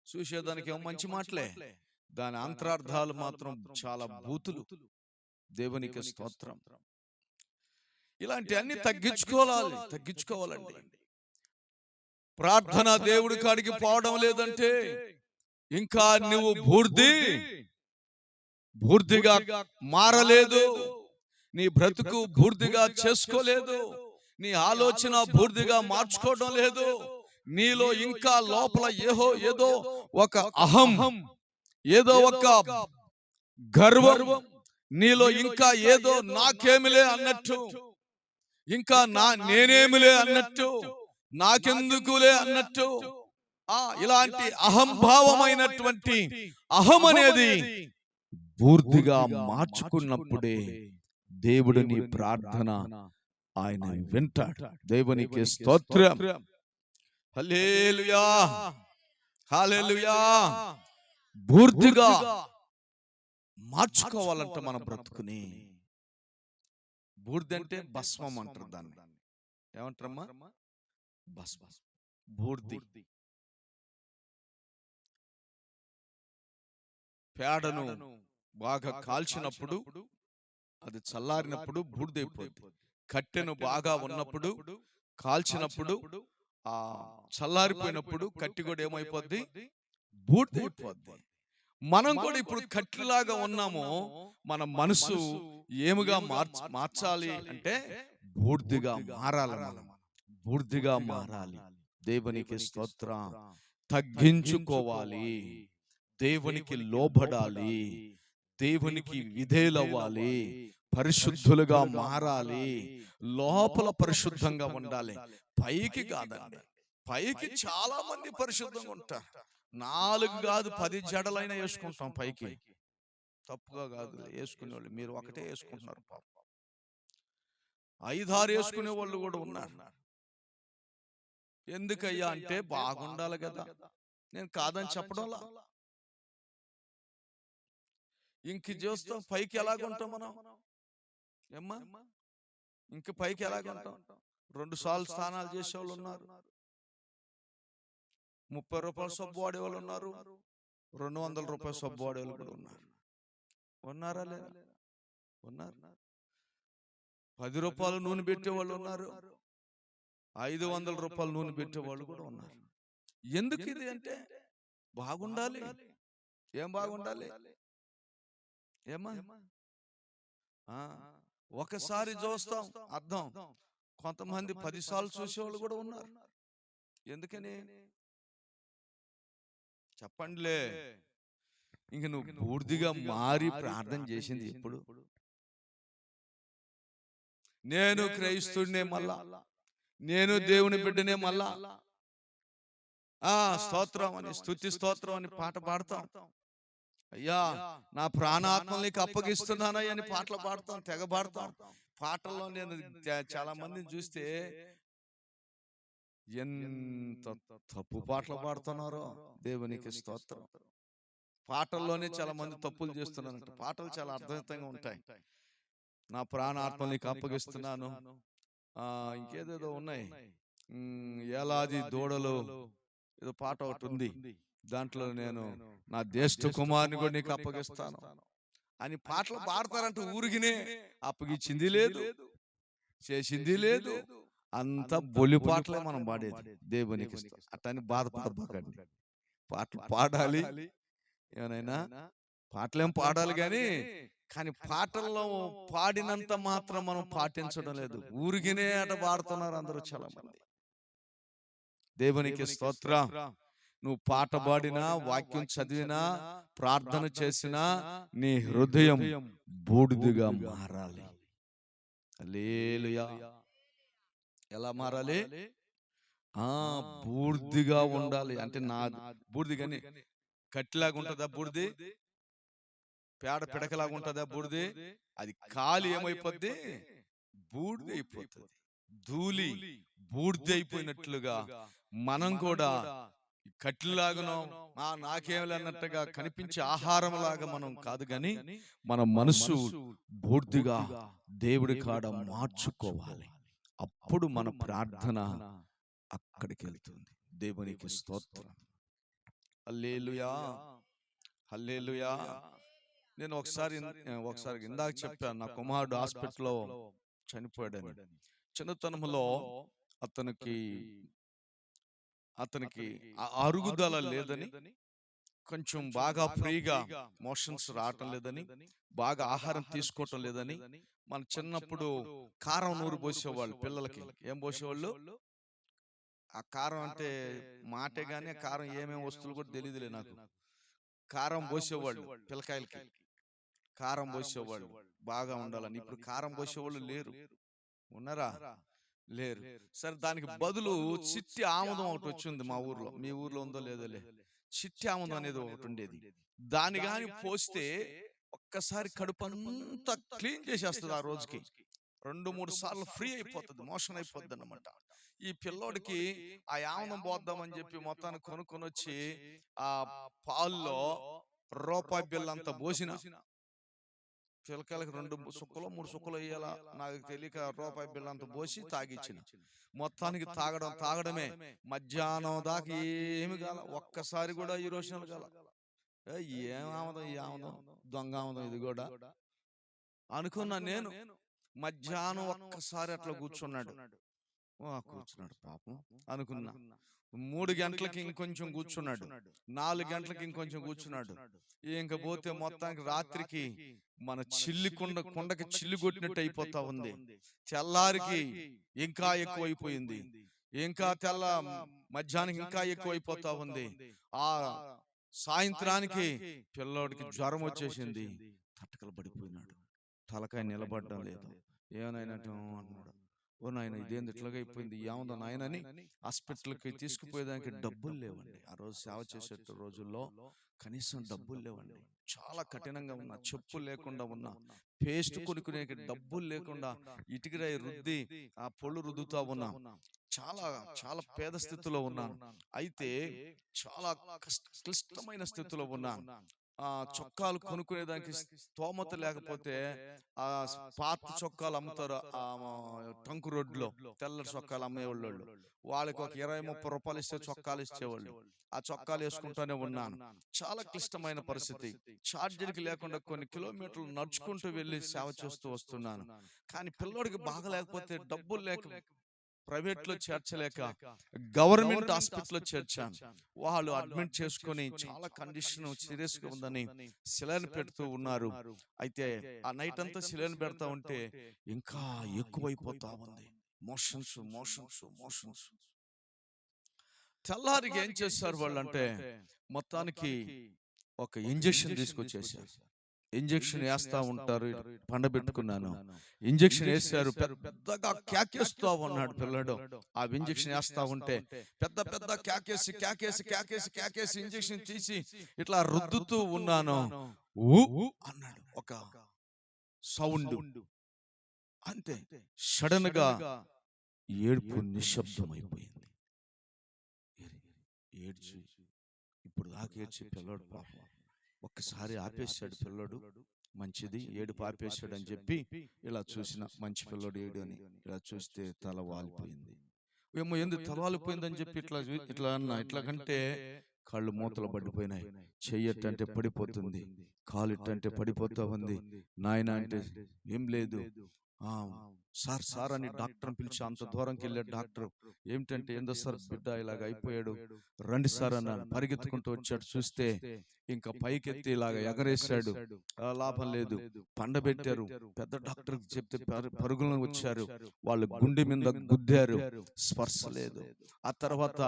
[SPEAKER 1] చూసేదానికి ఏమో మంచి మాటలే, దాని అంతరార్థాలు మాత్రం చాలా బూతులు. దేవునికి స్తోత్రం. ఇలాంటి అన్ని తగ్గించుకోవాలండి. ప్రార్థన దేవుడి కాడికి పోవడం లేదంటే ఇంకా నువ్వు బూర్దిగా మారలేదు, నీ బ్రతుకు బూర్దిగా చేసుకోలేదు, నీ ఆలోచన బూర్దిగా మార్చుకోవడం లేదు. నీలో ఇంకా లోపల ఏదో ఒక అహం, ఏదో ఒక గర్వం, నీలో ఇంకా ఏదో నాకేమిలే అన్నట్టు, ఇంకా నేనేమిలే అన్నట్టు, నాకెందుకులే అన్నట్టు, ఇలాంటి అహంభావమైనటువంటి అహం అనేది పూర్తిగా మార్చుకున్నప్పుడే దేవుడు నీ ప్రార్థన ఆయన వింటాడు. దేవునికి స్తోత్రం. హల్లెలూయా, హల్లెలూయా. పూర్తిగా మార్చుకోవాలంట మన బ్రతుకుని. బూర్ది అంటే భస్మం అంటారు దాన్ని. ఏమంటారమ్మా? భస్మం, బూర్ది. పేడను బాగా కాల్చినప్పుడు, అది చల్లారినప్పుడు బూడిదైపోద్ది. కట్టెను బాగా ఉన్నప్పుడు, కాల్చినప్పుడు, చల్లారిపోయినప్పుడు కట్టి కూడా ఏమైపోద్ది? బూడిదైపోద్ది. మనం కూడా ఇప్పుడు కట్టిలాగా ఉన్నాము. మన మనసు ఏముగా మార్చాలి అంటే బూడిదగా మారాలి. మనం బూడిదగా మారాలి. దేవునికి స్తోత్రం. తగ్గించుకోవాలి, దేవునికి లోబడాలి, దేవునికి విధేయులవ్వాలి, పరిశుద్ధులుగా మారాలి. లోపల పరిశుద్ధంగా ఉండాలి, పైకి కాదండి. పైకి చాలా మంది పరిశుద్ధంగా ఉంటారు. 4 కాదు 10 జడలైనా వేసుకుంటాం పైకి. తప్పుగా కాదు వేసుకునే వాళ్ళు, మీరు ఒకటే వేసుకుంటున్నారు పాపం. 5, 6 వేసుకునే వాళ్ళు కూడా ఉన్నారు. ఎందుకయ్యా అంటే బాగుండాలి కదా. నేను కాదని చెప్పడంలా. ఇంక చూస్తాం పైకి ఎలాగుంటాం మనం ఏమ్మా, ఇంక పైకి ఎలాగుంటాం. 2 సార్లు స్నానాలు చేసే వాళ్ళు ఉన్నారు, 30 రూపాయల సబ్బు వాడే వాళ్ళు ఉన్నారు, 200 రూపాయల సబ్బు వాడే వాళ్ళు కూడా ఉన్నారు. ఉన్నారా లేదా? ఉన్నారు. 10 రూపాయలు నూనె పెట్టేవాళ్ళు ఉన్నారు, 500 రూపాయల నూనె పెట్టేవాళ్ళు కూడా ఉన్నారు. ఎందుకు ఇది అంటే బాగుండాలి. ఏం బాగుండాలి ఏమ్మా? ఒకసారి చూస్తాం అర్థం. కొంతమంది 10 సార్లు చూసేవాళ్ళు కూడా ఉన్నారు. ఎందుకని చెప్పండిలే. ఇంక నువ్వు పూర్తిగా మారి ప్రార్థన చేసింది ఎప్పుడు? నేను క్రైస్తుడినే, మళ్ళా నేను దేవుని బిడ్డనే, మళ్ళా స్తోత్రం అని, స్తుతి స్తోత్రం అని పాట పాడతాం. అయ్యా నా ప్రాణాత్మల్ని అప్పగిస్తున్నానయ్య అని పాటలు పాడతాం, తెగ పాడతాం. పాటల్లో నేను చాలా మందిని చూస్తే ఎంత తప్పు పాటలు పాడుతున్నారో. దేవునికి స్తోత్రం. పాటల్లోనే చాలా మంది తప్పులు చేస్తున్నారంట. పాటలు చాలా అర్థవంతంగా ఉంటాయి. నా ప్రాణాత్మల్ని అప్పగిస్తున్నాను, ఇంకేదేదో ఉన్నాయి, ఏలాది దూడలు ఏదో పాట ఒకటి ఉంది. దాంట్లో నేను నా జ్యేష్ఠ కుమారుని కూడా నీకు అప్పగిస్తాను అని పాటలు పాడతారంట. ఊరికినే అప్పగించింది లేదు, చేసింది లేదు, అంత బొలి పాటలే మనం పాడేది. దేవునికి అట్టని బాధపడబాకండి. పాటలు పాడాలి, ఏమైనా పాటలేం పాడాలి కానీ పాటల్లో పాడినంత మాత్రం మనం పాటించడం లేదు. ఊరికినే అట పాడుతున్నారు అందరూ చాలా మంది. దేవునికి స్తోత్రం. నువ్వు పాట పాడినా, వాక్యం చదివినా, ప్రార్థన చేసినా నీ హృదయం బూడిదగా మారాలి. హల్లెలూయా. ఎలా మారాలి? బూడిదగా ఉండాలి. అంటే నా బూడిది కానీ కట్టిలాగా ఉంటుందా బూడిది? పేడ పిడకలాగా ఉంటుందా బూడిది? అది కాలి ఏమైపోద్ది? బూడిద అయిపోతుంది. ధూళి బూడిద అయిపోయినట్లుగా మనం కూడా కట్టిలాగానో నాకేమి అన్నట్టుగా కనిపించే ఆహారం లాగా మనం కాదు గాని మన మనసు బూడిదగా దేవుడి కాడ మార్చుకోవాలి. అప్పుడు మన ప్రార్థన అక్కడికి వెళ్తుంది. దేవునికి స్తోత్రం. హల్లెలూయా, హల్లెలూయా. నేను ఒకసారి ఇందాక చెప్పాను, నా కుమారుడు హాస్పిటల్లో చనిపోయాడని. చిన్నతనంలో అతనికి అరుగుదల లేదని, కొంచెం బాగా ఫ్రీగా మోషన్స్ రావటం లేదని, బాగా ఆహారం తీసుకోవటం లేదని, మన చిన్నప్పుడు కారం నూరు పోసేవాళ్ళు పిల్లలకి. ఏం పోసేవాళ్ళు? ఆ కారం అంటే మాటే గానీ కారం ఏమేమి వస్తువులు కూడా తెలియదులే నాకు. కారం పోసేవాళ్ళు పిల్లకాయలకి, కారం పోసేవాళ్ళు బాగా ఉండాలని. ఇప్పుడు కారం పోసేవాళ్ళు లేరు. ఉన్నారా? లేరు. సరే, దానికి బదులు చిట్టి ఆముదం ఒకటి వచ్చింది మా ఊర్లో. మీ ఊర్లో ఉందో లేదోలే. చిట్టి ఆముదం అనేది ఒకటి ఉండేది. దాని గాని పోస్తే ఒక్కసారి కడుపు అంతా క్లీన్ చేసేస్తుంది. ఆ రోజుకి 2-3 సార్లు ఫ్రీ అయిపోతుంది, మోషన్ అయిపోద్ది అన్నమాట. ఈ పిల్లోడికి ఆ ఆముదం పోద్దామని చెప్పి మొత్తాన్ని కొనుక్కొని వచ్చి ఆ పాల్లో రూపాయి బిల్ల అంత పోసిన పిల్లకాయలకు 2 సుక్కలో 3 సుక్కలు వేయాలా నాకు తెలియక రూపాయి బిల్ల అంత పోసి తాగిచ్చిన. మొత్తానికి తాగడమే. మధ్యాహ్నం దాకా ఏమి కాల, ఒక్కసారి కూడా ఈ రోజులు కాల. ఏం ఆమదం, ఈ ఆమదం దొంగ ఆమదం ఇది కూడా అనుకున్నా నేను. మధ్యాహ్నం ఒక్కసారి అట్లా కూర్చున్నాడు పాపం అనుకున్నా. 3 గంటలకి ఇంకొంచెం కూర్చున్నాడు, 4 గంటలకి ఇంకొంచెం కూర్చున్నాడు. ఇంక పోతే మొత్తానికి రాత్రికి మన కుండకి చిల్లు కొట్టినట్టు అయిపోతా ఉంది. తెల్లారికి ఇంకా ఎక్కువ అయిపోయింది, ఇంకా మధ్యాహ్నం ఇంకా ఎక్కువ అయిపోతా ఉంది. ఆ సాయంత్రానికి పిల్లోడికి జ్వరం వచ్చేసింది, తట్టకలు పడిపోయినాడు. తలకాయ నిలబడడం లేదు. ఏమనైనా అన్నాడు, ఓ నాయన ఇదేంది ఇట్లాగా అయిపోయింది, ఏముందో నాయన అని హాస్పిటల్కి తీసుకుపోయేదానికి డబ్బులు లేవండి. ఆ రోజు సేవ చేసే రోజుల్లో కనీసం డబ్బులు లేవండి. చాలా కఠినంగా ఉన్నా, చెప్పులు లేకుండా ఉన్నా, పేస్ట్ కొనుక్కునే డబ్బులు లేకుండా ఇటుకరాయి రుద్ది ఆ పొళ్ళు రుద్దుతా ఉన్నా, చాలా చాలా పేద స్థితిలో ఉన్నాను. అయితే చాలా క్లిష్టమైన స్థితిలో ఉన్నాను. ఆ చొక్కాలు కొనుక్కునేదానికి స్తోమత లేకపోతే ఆ పాత చొక్కాలు అమ్ముతారు ఆ టంకు రోడ్లో, తెల్ల చొక్కాలు అమ్మేవాళ్ళు. వాళ్ళకి ఒక 20-30 రూపాయలు ఇస్తే చొక్కాలు ఇచ్చేవాళ్ళు. ఆ చొక్కాలు వేసుకుంటూనే ఉన్నాను. చాలా క్లిష్టమైన పరిస్థితి. ఛార్జీలకి లేకుండా కొన్ని కిలోమీటర్లు నడుచుకుంటూ వెళ్ళి సేవ చేస్తూ వస్తున్నాను. కానీ పిల్లోడికి బాగలేకపోతే డబ్బులు లేక ప్రైవేట్ లో చేర్చలేక గవర్నమెంట్ హాస్పిటల్లో చేర్చాను. వాళ్ళు అడ్మిట్ చేసుకొని చాలా కండిషన్ సీరియస్ గా ఉందని సిలైన్ పెడుతూ ఉన్నారు. అయితే ఆ నైట్ అంతా సిలైన్ పెడతా ఉంటే ఇంకా ఎక్కువైపోతా ఉంది. Motions motions motions. తెల్లారికి ఏం చేస్తారు వాళ్ళు అంటే మొత్తానికి ఒక ఇంజెక్షన్ తీసుకొచ్చేసారు. ఇంజెక్షన్ వేస్తా ఉంటారు. పండబెట్టుకున్నాను. ఇంజెక్షన్ వేసారు. పెద్దగా క్యాకేస్తూ ఉన్నాడు పిల్లడు. ఆ ఇంజెక్షన్ వేస్తా ఉంటే పెద్ద పెద్ద క్యాకేసి క్యాకేసి క్యాకేసి క్యాకేసి ఇంజెక్షన్ తీసి ఇట్లా రుద్దుతూ ఉన్నాను. ఊ అన్నాడు ఒక సౌండ్. అంతే, సడన్ గా ఏడుపు నిశ్శబ్దం అయిపోయింది. ఏడ్చి ఇప్పుడు దాకా ఏడ్చి పిల్లడు పాపం ఒక్కసారి ఆపేశాడు. పిల్లడు మంచిది, ఏడుపు ఆపేశాడు అని చెప్పి ఇలా చూసిన, మంచి పిల్లడు ఏడు అని ఇలా చూస్తే తల వాలిపోయింది. ఏమో ఎందుకు తల వాలిపోయిందని చెప్పి ఇట్లా అన్నా. ఇట్లా కంటే కళ్ళు మూతలు పడిపోయినాయి. చెయ్యట్టంటే పడిపోతుంది, కాలు ఇట్టంటే పడిపోతా ఉంది. నాయన అంటే ఏం లేదు. సార్ సార్ అని డాక్టర్ని పిలిచి అంత దూరంకి వెళ్ళాడు డాక్టర్. ఏమిటంటే ఏందో సార్ బిడ్డ ఇలాగ అయిపోయాడు, రండి సార్ అన్నాను. పరిగెత్తుకుంటూ వచ్చాడు. చూస్తే ఇంకా పైకెత్తి ఇలాగ ఎగరేశాడు. లాభం లేదు, పండబెట్టారు. పెద్ద డాక్టర్ చెప్తే పరుగులను వచ్చారు. వాళ్ళు గుండె మీద గుద్దారు, స్పర్శ లేదు. ఆ తర్వాత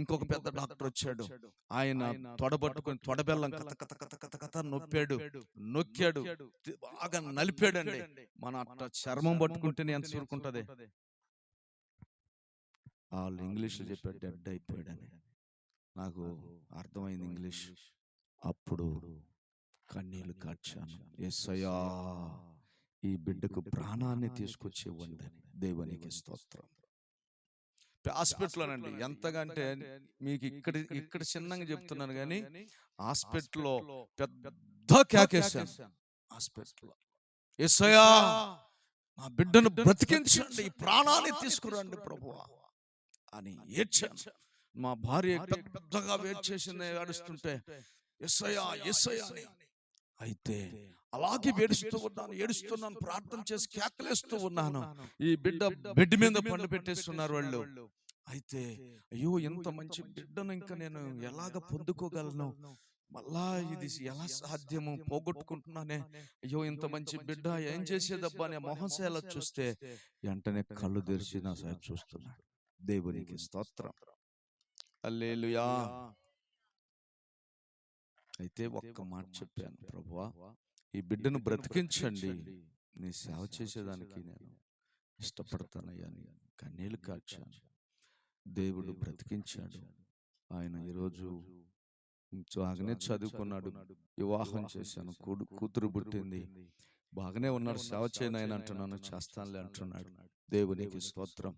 [SPEAKER 1] ఇంకొక పెద్ద డాక్టర్ వచ్చాడు. ఆయన తొడబట్టుకొని తొడబెల్లం కథ కథ కథ కథ కథ నొప్పాడు, నొక్కాడు, బాగా నలిపాడండి. మన అట్ట చర్మం పట్టుకుంటేనే ఎంత చూరుకుంటది. వాళ్ళు ఇంగ్లీష్లో చెప్పాడు డెడ్ అయిపోయాడని. నాకు అర్థమైంది ఇంగ్లీష్. అప్పుడు కన్నీళ్లు కార్చాను. యేసయ్యా, ఈ బిడ్డకు ప్రాణాన్ని తీసుకొచ్చేవ్వండి. దేవునికి స్తోత్రం. హాస్పిటల్లోనండి ఎంతకంటే మీకు ఇక్కడ చిన్నగా చెప్తున్నాను కానీ హాస్పిటల్లో పెద్ద కేకేశాను. హాస్పిటల్లో యేసయ్యా, నా బిడ్డను బ్రతికించండి, ప్రాణాన్ని తీసుకురండి ప్రభువా అని ఏడ్చాను. మా భార్య పెద్దగా వెయిట్ చేసింది, ఏడుస్తుంటే యేసయ్యా యేసయ్యా అని. అయితే అలాగే ఏడుస్తున్నాను, ప్రార్థన చేసి కేకలేస్తూ ఉన్నాను. ఈ బిడ్డ బెడ్ మీద పండు పెట్టేస్తున్నారు వాళ్ళు. అయితే అయ్యో, ఎంత మంచి బిడ్డను ఇంకా నేను ఎలాగ పొందుకోగలను, మళ్ళా ఇది ఎలా సాధ్యము, పోగొట్టుకుంటున్నానే, అయ్యో ఇంత మంచి బిడ్డ ఏం చేసేదబ్బా అనే మొహంసేలా చూస్తే వెంటనే కళ్ళు తెరిచి నా సైడ్ చూస్తున్నాడు. దేవునికి స్తోత్రం, హల్లెలూయా. అయితే ఒక్క మాట చెప్పాను, ప్రభువా ఈ బిడ్డను బ్రతికించండి, నీ సేవ చేసేదానికి నేను ఇష్టపడతానయ్యా అని కన్నీళ్లు కార్చాను. దేవుడు బ్రతికించాడు. ఆయన ఈరోజు బాగానే చదువుకున్నాడు, వివాహం చేశాను, కూతురు పుట్టింది, బాగానే ఉన్నాడు. సేవ చేయను ఆయన అంటున్నాను, చేస్తానులే అంటున్నాడు. దేవునికి స్తోత్రం.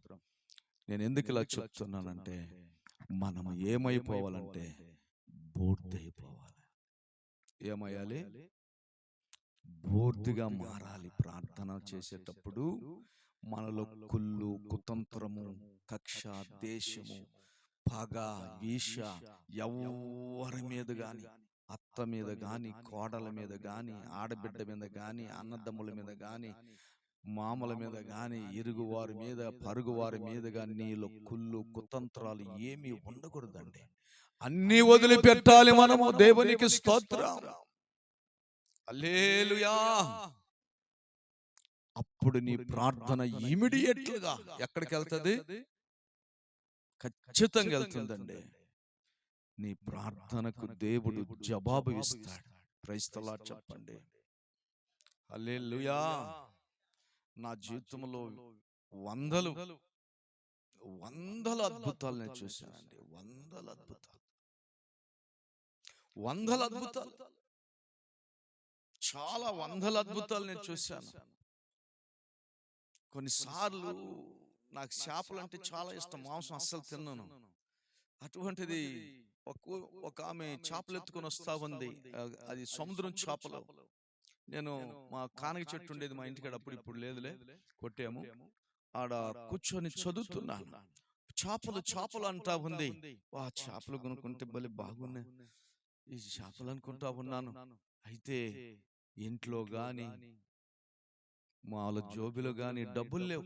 [SPEAKER 1] నేను ఎందుకు ఇలా చెప్తున్నానంటే మనం ఏమైపోవాలంటే బూర్దైపోవాలి. ఏమయ్యాలి? బూర్దిగా మారాలి. ప్రార్థన చేసేటప్పుడు మనలో కుళ్ళు, కుతంత్రము, కక్ష, దేశము, పగ, ఈశ ఎవరి మీద గాని, అత్త మీద గాని, కోడల మీద గాని, ఆడబిడ్డ మీద గాని, అన్నదమ్ముల మీద గాని, మామల మీద గాని, ఇరుగువారి మీద, పరుగువారి మీద గాని నీలో కుళ్ళు, కుతంత్రాలు ఏమీ ఉండకూడదండి. అన్నీ వదిలిపెట్టాలి మనము. దేవునికి స్తోత్రం, హల్లెలూయా. అప్పుడు నీ ప్రార్థన ఇమిడియట్లుగా ఎక్కడికి వెళ్తుంది? ఖచ్చితంగా వెళ్తుందండి. నీ ప్రార్థనకు దేవుడు జవాబు ఇస్తాడు. ప్రైజ్ ది లార్డ్ చెప్పండి. హల్లెలూయా. నా జీవితంలో వందలు వందల అద్భుతాలు నేను చూశానండి. వందల అద్భుతాలు, వందల అద్భుతాలు, చాలా వందల అద్భుతాలు నేను చూశాను. కొన్నిసార్లు నాకు చేపలు అంటే చాలా ఇష్టం, మాంసం అస్సలు తిన్నాను. అటువంటిది ఒక ఆమె చేపలు ఎత్తుకొని వస్తా ఉంది. అది సముద్రం చేపలు. నేను మా కానగ చెట్టు ఉండేది మా ఇంటికాడ, అప్పుడు ఇప్పుడు లేదులే, కొట్టాము. ఆడ కూర్చొని చదువుతున్నాను. చేపలు చేపలు అంటా ఉంది. వా, చేపలు కొనుక్కుంటే భలే బాగున్నాయి ఈ చేపలు అనుకుంటా ఉన్నాను. అయితే ఇంట్లో గాని వాళ్ళ జోబిలో గాని డబ్బులు లేవు.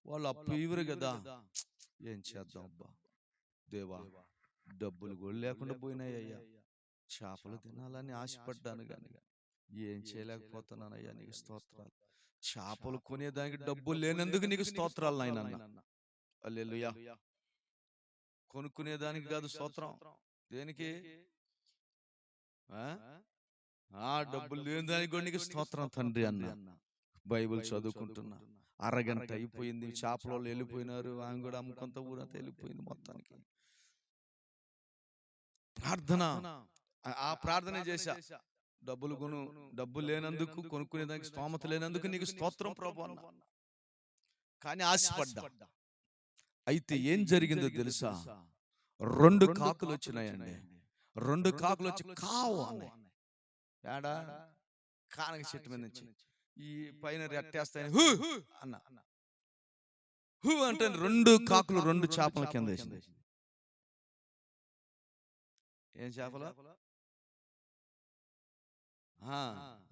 [SPEAKER 1] వాళ్ళు అప్పు ఇవ్వరు కదా. ఏం చేద్దాం అబ్బా దేవా, డబ్బులు కూడా లేకుండా పోయినాయ్యా. చేపలు తినాలని ఆశపడ్డాను కానీ ఏం చేయలేకపోతున్నానయ్యా. నీకు స్తోత్రాలు. చేపలు కొనేదానికి డబ్బులు లేనందుకు నీకు స్తోత్రాలు నాయనన్న. హల్లెలూయా. కొనుక్కునేదానికి కాదు స్తోత్రం. దేనికి? డబ్బులు లేని దానికి కూడా నీకు స్తోత్రం తండ్రి అన్న. బైబిల్ చదువుకుంటున్నా. అరగంట అయిపోయింది. చేపల వాళ్ళు వెళ్ళిపోయినారు. ఆమె కూడా అమ్ముకొంత ఊరంతా వెళ్ళిపోయింది. మొత్తానికి ప్రార్థన, ఆ ప్రార్థన చేశా. డబ్బులు లేనందుకు, కొనుక్కునేదానికి స్తోమత లేనందుకు నీకు స్తోత్రం ప్రభు అన్న. కానీ ఆశపడ్డా. అయితే ఏం జరిగిందో తెలుసా? 2 కాకులు వచ్చినాయండి. 2 కాకులు వచ్చి కావు అన్నాయి. ఏడా? కానగ చెట్టు మీద నుంచి ఈ పైన రెట్టేస్తాయని హూ అన్న. హూ అంటే 2 కాకులు 2 చేపల కింద వేసింది. ఏం చేపలు?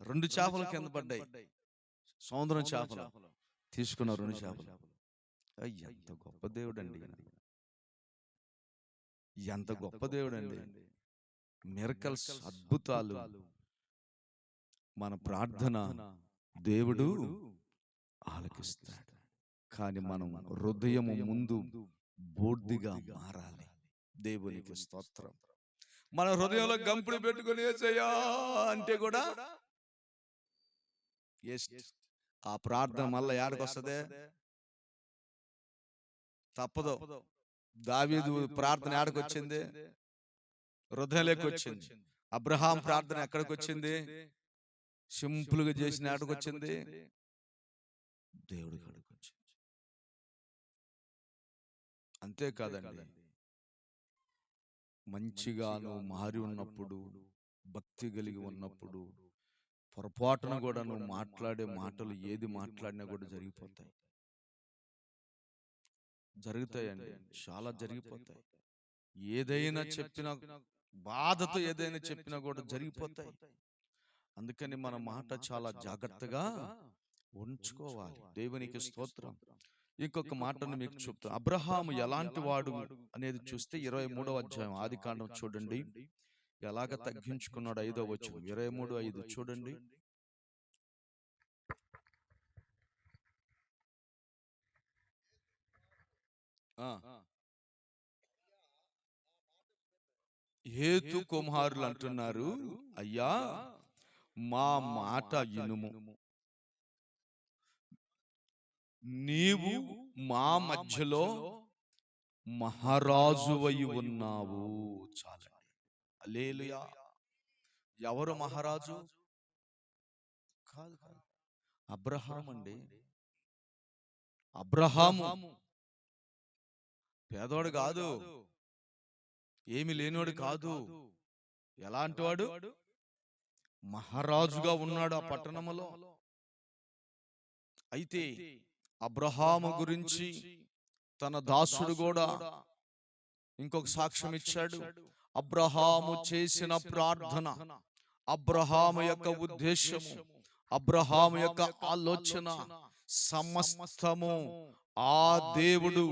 [SPEAKER 1] 2 చేపల కింద పడ్డాయి. సముద్రం చేపలు. తీసుకున్న 2 చేపలు. ఎంత గొప్ప దేవుడు అండి, ఎంత గొప్ప దేవుడు అండి. మిరకల్స్, అద్భుతాలు. మన ప్రార్థన దేవుడు ఆలకిస్తాడు. కానీ మనం హృదయము ముందు బోర్డిగా మారాలి. దేవునికి స్తోత్రం. మన హృదయంలో గంపుడు పెట్టుకుని యేసయ్యా అంటే కూడా ఆ ప్రార్థన మళ్ళీ ఏడకి వస్తుంది? తప్పదు. దావీదు ప్రార్థన ఏడకి వచ్చింది? హృదయంలోకి వచ్చింది. అబ్రహాం ప్రార్థన ఎక్కడికి వచ్చింది? సింపుల్ గా చేసిన ఏడకి వచ్చింది? దేవుడి కాడికి వచ్చింది. అంతేకాదండి, మంచిగా నువ్వు మారి ఉన్నప్పుడు, భక్తి కలిగి ఉన్నప్పుడు, పొరపాటున కూడా నువ్వు మాట్లాడే మాటలు ఏది మాట్లాడినా కూడా జరుగుతాయండి. చాలా జరిగిపోతాయి. ఏదైనా చెప్పినా, బాధతో ఏదైనా చెప్పినా కూడా జరిగిపోతాయి. అందుకని మన మాట చాలా జాగ్రత్తగా ఉంచుకోవాలి. దేవునికి స్తోత్రం. ఇంకొక మాటను మీకు చెప్తాను. అబ్రహాము ఎలాంటి వాడు అనేది చూస్తే 23వ అధ్యాయం ఆదికాండం చూడండి. ఎలాగ తగ్గించుకున్నాడు? 5వ వచనం, 23:5 చూడండి. హేతు కుమారులు అంటున్నారు, అయ్యా మా మాట ఇనుము, నీవు మా మధ్యలో మహారాజువై ఉన్నావు. చాలండి. హల్లెలూయా. ఎవరు మహారాజు? కాదు, అబ్రహాం అండి. అబ్రహాము పేదోడు కాదు, ఏమి లేనివాడు కాదు. ఎలాంటి వాడు? మహారాజుగా ఉన్నాడు ఆ పట్టణంలో. అయితే అబ్రహాము గురించి తన దాసుడు కూడా ఇంకొక సాక్ష్యం ఇచ్చాడు. అబ్రహాము చేసిన ప్రార్థన, అబ్రహాము యొక్క ఉద్దేశము, అబ్రహాము యొక్క ఆలోచన సమస్తము ఆ దేవుడు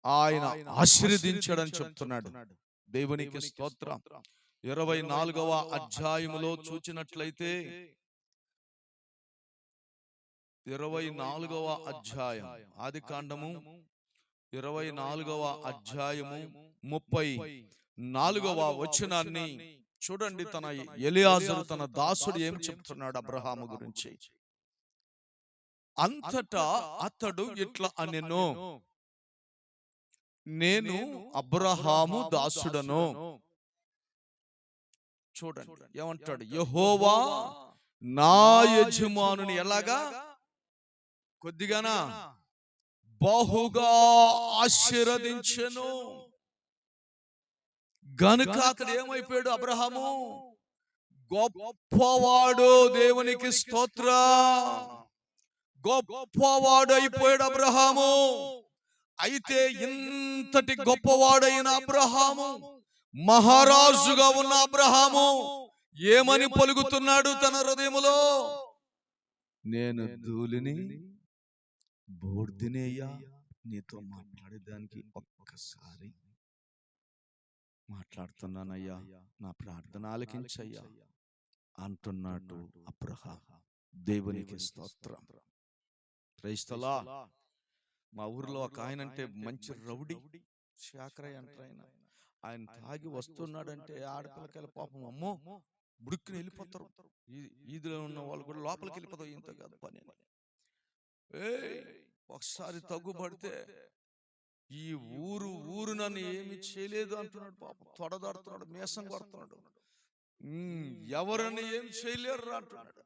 [SPEAKER 1] ఆయన ఆశీర్వదించాడని చెప్తున్నాడు. దేవునికి స్తోత్రం. 24వ అధ్యాయములో చూచినట్లయితే, 24వ అధ్యాయం ఆదికాండము 24వ అధ్యాయము 34వ వచనాన్ని చూడండి, తన ఎలియాజరు తన దాసుడు ఏం చెప్తున్నాడు అబ్రహాము గురించి. అంతటా అతడు ఇట్లా అనెను, నేను అబ్రహాము దాసుడను. చూడండి ఏమంటాడు, యెహోవా నా యజమానుని ఎలాగా, కొద్దిగానా, బహుగా ఆశీర్వదించెను. గనుక అతడు ఏమైపోయాడు, అబ్రహాము గొప్పవాడు. దేవునికి స్తోత్రం. గొప్పవాడు అయిపోయాడు అబ్రహాము. అయితే ఇంతటి గొప్పవాడైన అబ్రహాము, మహారాజుగా ఉన్న అబ్రహాము ఏమని పలుకుతున్నాడు తన హృదయములో, నేను ధూళిని బూడిదనయ్యా, నీతో మాట్లాడేదానికి ఒక్కసారి మాట్లాడుతున్నానయ్యా, నా ప్రార్థన ఆలకించయ్యా అంటున్నాడు అబ్రహాం. దేవునికి స్తోత్రం. Praise the Lord. మా ఊర్లో ఒక ఆయన అంటే మంచి రౌడీ, శాకరయ్య అంటారు ఆయన. ఆయన తాగి వస్తున్నాడంటే ఆడపిల్లకాయల పాపం అమ్మో బుడుక్కుని వెళ్ళిపోతారు. ఈదిలో ఉన్న వాళ్ళు కూడా లోపలికి వెళ్ళిపోతారు. ఇంత కాదు పని. ఒకసారి తగ్గుపడితే ఈ ఊరు నన్ను ఏమి చేయలేదు అంటున్నాడు. పాపం తొడదాడుతున్నాడు, మీసం కొడుతున్నాడు. ఎవరని ఏం చేయలేరు అంటున్నాడు.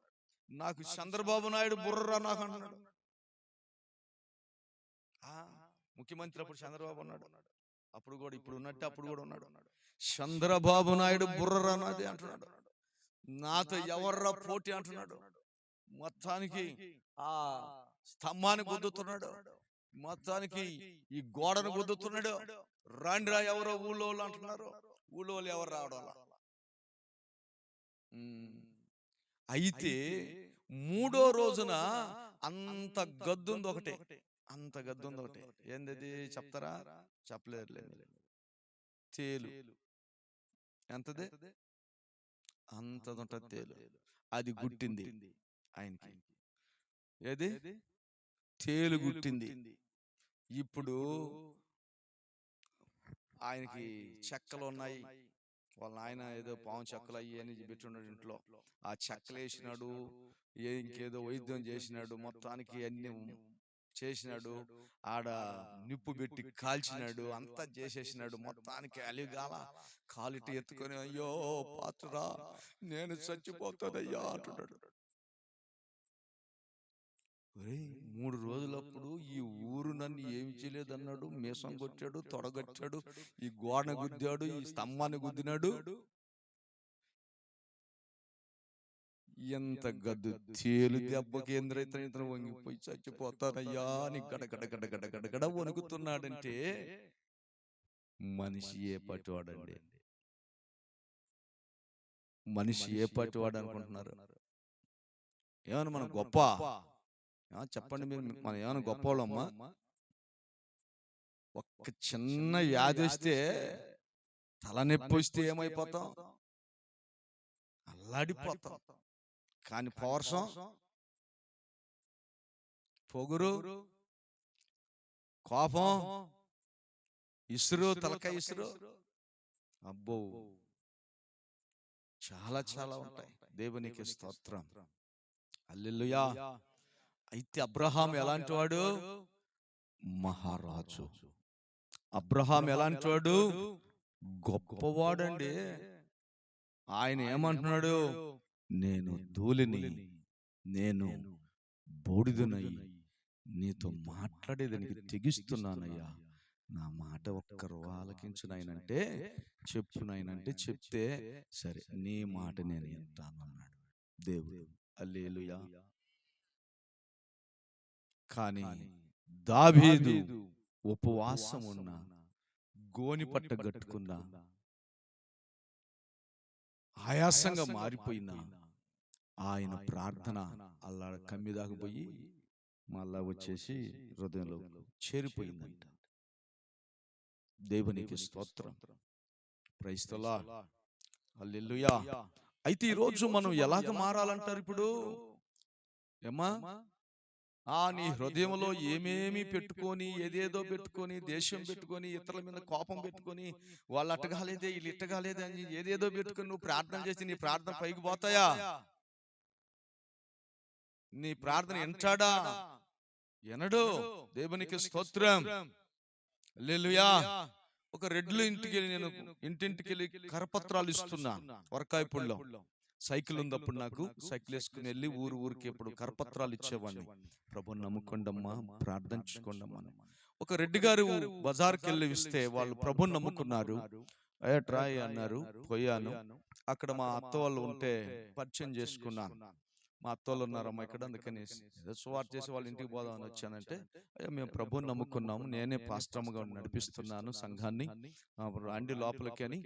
[SPEAKER 1] నాకు చంద్రబాబు నాయుడు బుర్రరా నాకు అంటున్నాడు. ముఖ్యమంత్రి అప్పుడు చంద్రబాబు ఉన్నాడు, అప్పుడు కూడా ఇప్పుడు ఉన్నట్టు అప్పుడు కూడా ఉన్నాడు. చంద్రబాబు నాయుడు బుర్రరా నాది అంటున్నాడు. నాతో ఎవర్రా పోటీ అంటున్నాడు. మొత్తానికి ఆ స్తంభాన్ని గుద్దుతున్నాడు, మొత్తానికి ఈ గోడను గుద్దుతున్నాడు. రాండ్రా ఎవరో ఊళ్ళో వాళ్ళు అంటున్నారు. ఊళ్ళో వాళ్ళు ఎవరు రావడం. అయితే మూడో రోజున అంత గద్దుంది ఒకటే, అంత గద్దుంది ఒకటే. ఏంది చెప్తారా? చెప్పలేరులే. తేలు ఎంతది? అంతది ఉంటుంది తేలు. అది గుట్టింది ఆయనకి. ఏది? తేలు గుట్టింది. ఇప్పుడు ఆయనకి చెక్కలు ఉన్నాయి. వాళ్ళ ఆయన ఏదో పాము చెక్కలు అయ్యి అని పెట్టున్నాడు ఇంట్లో. ఆ చెక్కలు వేసినాడు, ఇంకేదో వైద్యం చేసినాడు, మొత్తానికి అన్ని చేసినాడు. ఆడ నిప్పు పెట్టి కాల్చినాడు, అంతా చేసేసినాడు. మొత్తానికి అలిగాల కాలిటి ఎత్తుకొని, అయ్యో పాత్రరా నేను చచ్చిపోతానయ్యా అంటున్నాడు. 3 రోజులప్పుడు ఈ ఊరు నన్ను ఏమి చేయలేదన్నాడు. మీసం కొట్టాడు, తొడగట్టాడు, ఈ గోడను గుద్దాడు, ఈ స్తంభాన్ని గుద్దినాడు. ఎంత గద్దు తేలు దెబ్బకి ఏంద్రైతే ఇతను వంగిపోయి చచ్చిపోతానయ్యా అని గడగడ గడగడ గడగడ వణుకుతున్నాడంటే మనిషి ఏ పట్టువాడండి? మనిషి ఏ పట్టువాడు అనుకుంటున్నారు? ఏమన్నా మనం గొప్ప? చెప్పండి మీరు, మనం ఏమైనా గొప్ప వాళ్ళమ్మా? ఒక్క చిన్న వ్యాధి వస్తే, తలనొప్పి వస్తే ఏమైపోతాం? అల్లాడిపోతాం. కానీ పౌరుషం, పొగురు, కోపం, ఇసురు, తలకాయ ఇసురు, అబ్బో చాలా చాలా ఉంటాయి. దేవునికి స్తోత్రం. హల్లెలూయా. అయితే అబ్రహాం ఎలాంటి వాడు? మహారాజు. అబ్రహాం ఎలాంటి వాడు? గొప్పవాడండి. ఆయన ఏమంటున్నాడు? నేను ధూళిని, నేను బూడిదనై నీతో మాట్లాడేదానికి తెగిస్తున్నానయ్యా, నా మాట ఒక్కరు ఆలకించునైనంటే చెప్పునైనంటే చెప్తే సరే, నీ మాట నేను వింటానన్నాడు దేవుడు. హల్లెలూయా. కానీ దావీదు ఉపవాసం ఉన్న, గోని పట్ట గట్టుకున్న, ఆయాసంగా మారిపోయిన ఆయన ప్రార్థన అలా కమ్మిదాకా పోయి మళ్ళా వచ్చేసి హృదయంలో చేరిపోయిందంట. దేవునికి స్తోత్రం. Praise the Lord. హల్లెలూయా. అయితే ఈరోజు మనం ఎలాగ మారాలంటారు? ఇప్పుడు ఏమా నీ హృదయంలో ఏమేమి పెట్టుకొని, ఏదేదో పెట్టుకొని, దేశం పెట్టుకొని, ఇతరుల మీద కోపం పెట్టుకొని, వాళ్ళు అట్టగాలేదే వీళ్ళు ఇట్టగాలేదే అని ఏదేదో పెట్టుకొని నువ్వు ప్రార్థన చేసి నీ ప్రార్థన పైకి పోతాయా? నీ ప్రార్థన ఎంటాడా? ఎనడు. దేవునికి స్తోత్రం. హల్లెలూయా. ఒక రెడ్లు ఇంటికి వెళ్ళి నేను ఇంటింటికి వెళ్ళి కరపత్రాలు ఇస్తున్నా. వరకాయపూడిలో సైకిల్ ఉంది అప్పుడు నాకు. సైకిల్ వేసుకుని వెళ్ళి ఊరికి ఎప్పుడు కరపత్రాలు ఇచ్చేవాడిని. ప్రభుని నమ్ముకోండమ్మా, ప్రార్థించుకోండమ్మా. ఒక రెడ్డి గారు బజార్కి వెళ్ళి ఇస్తే వాళ్ళు ప్రభుని నమ్ముకున్నారు. ట్రాయ్ అన్నారు. పోయాను. అక్కడ మా అత్త వాళ్ళు ఉంటే పరిచయం చేసుకున్నాను. మా అత్తోళ్ళు ఉన్నారమ్మా ఇక్కడ, అందుకని ఏదో సువార్త చేసి వాళ్ళ ఇంటికి పోదామని వచ్చానంటే, అయ్యా మేము ప్రభుని నమ్ముకున్నాము, నేనే పాస్టర్గా నడిపిస్తున్నాను సంఘాన్ని, రండి లోపలికి అని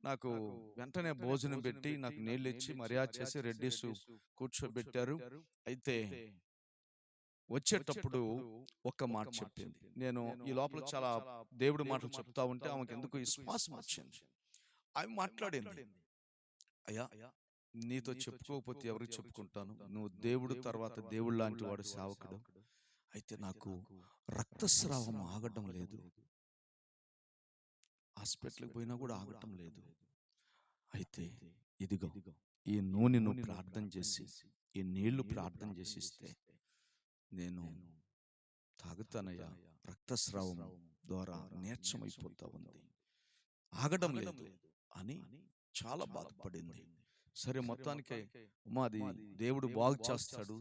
[SPEAKER 1] నాకు వెంటనే భోజనం పెట్టి నాకు నీళ్ళు ఇచ్చి మర్యాద చేసి రెడ్డిస్ కూర్చోబెట్టారు. అయితే వచ్చేటప్పుడు ఒక్క మాట చెప్పింది. నేను ఈ లోపల చాలా దేవుడి మాటలు చెప్తా ఉంటే ఆమెకు ఎందుకు విశ్వాసం వచ్చింది. ఆమె మాట్లాడింది, అయ్యా నీతో చెప్పుకోకపోతే ఎవరికి చెప్పుకుంటాను, నువ్వు దేవుడు తర్వాత దేవుడు లాంటి వాడు సేవకుడు. అయితే నాకు రక్తస్రావం ఆగటం లేదు, హాస్పిటల్కి పోయినా కూడా ఆగటం లేదు. అయితే ఇదిగో ఈ నూనె నువ్వు ప్రార్థన చేసి, ఈ నీళ్లు ప్రార్థన చేసి ఇస్తే నేను తాగుతానయ్యా, రక్తస్రావం ద్వారా నీరసమైపోతా ఉంది, ఆగడం లేదు అని చాలా బాధపడింది. సరే మొత్తానికి మాది దేవుడు బాగు చేస్తాడు,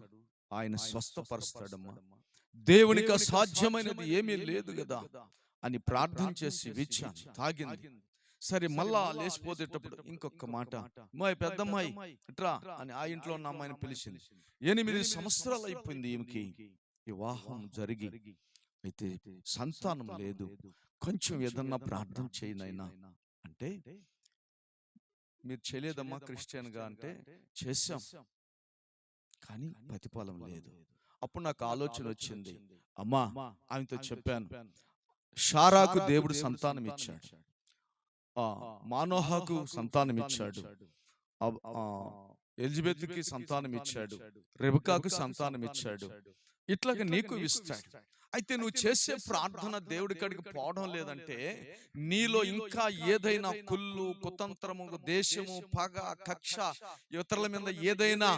[SPEAKER 1] ఆయన స్వస్థపరుస్తాడమ్మా, దేవునికి అసాధ్యమైనది ఏమీ లేదు కదా అని ప్రార్థన చేసి విచ్చాను, తాగింది. సరే మళ్ళా లేచిపోతేటప్పుడు ఇంకొక మాట, అమ్మాయి పెద్దమ్మాయి ఇట్రా అని ఆ ఇంట్లో ఉన్న అమ్మాయిని పిలిచింది. 8 సంవత్సరాలు అయిపోయింది ఈమెకి వివాహం జరిగి, అయితే సంతానం లేదు, కొంచెం ఏదన్నా ప్రార్థన చేయనైనా అంటే, మీరు చేయలేదమ్మా క్రిస్టియన్ గా అంటే, చేశాం కానీ ప్రతిఫలం లేదు. అప్పుడు నాకు ఆలోచన వచ్చింది, అమ్మా ఆమెతో చెప్పాను, షారాకు దేవుడు సంతానం ఇచ్చాడు, మానోహాకు సంతానం ఇచ్చాడు, ఎలిజబెత్కి సంతానం ఇచ్చాడు, రెబెకాకు సంతానం ఇచ్చాడు, ఇట్లాగా నీకు ఇస్తాడు. అయితే నువ్వు చేసే ప్రార్థన దేవుడి కాడికి పోవడం లేదంటే, నీలో ఇంకా ఏదైనా కుళ్ళు, కుతంత్రము, దేశము, పగ, కక్ష, ఇతరుల మీద ఏదైనా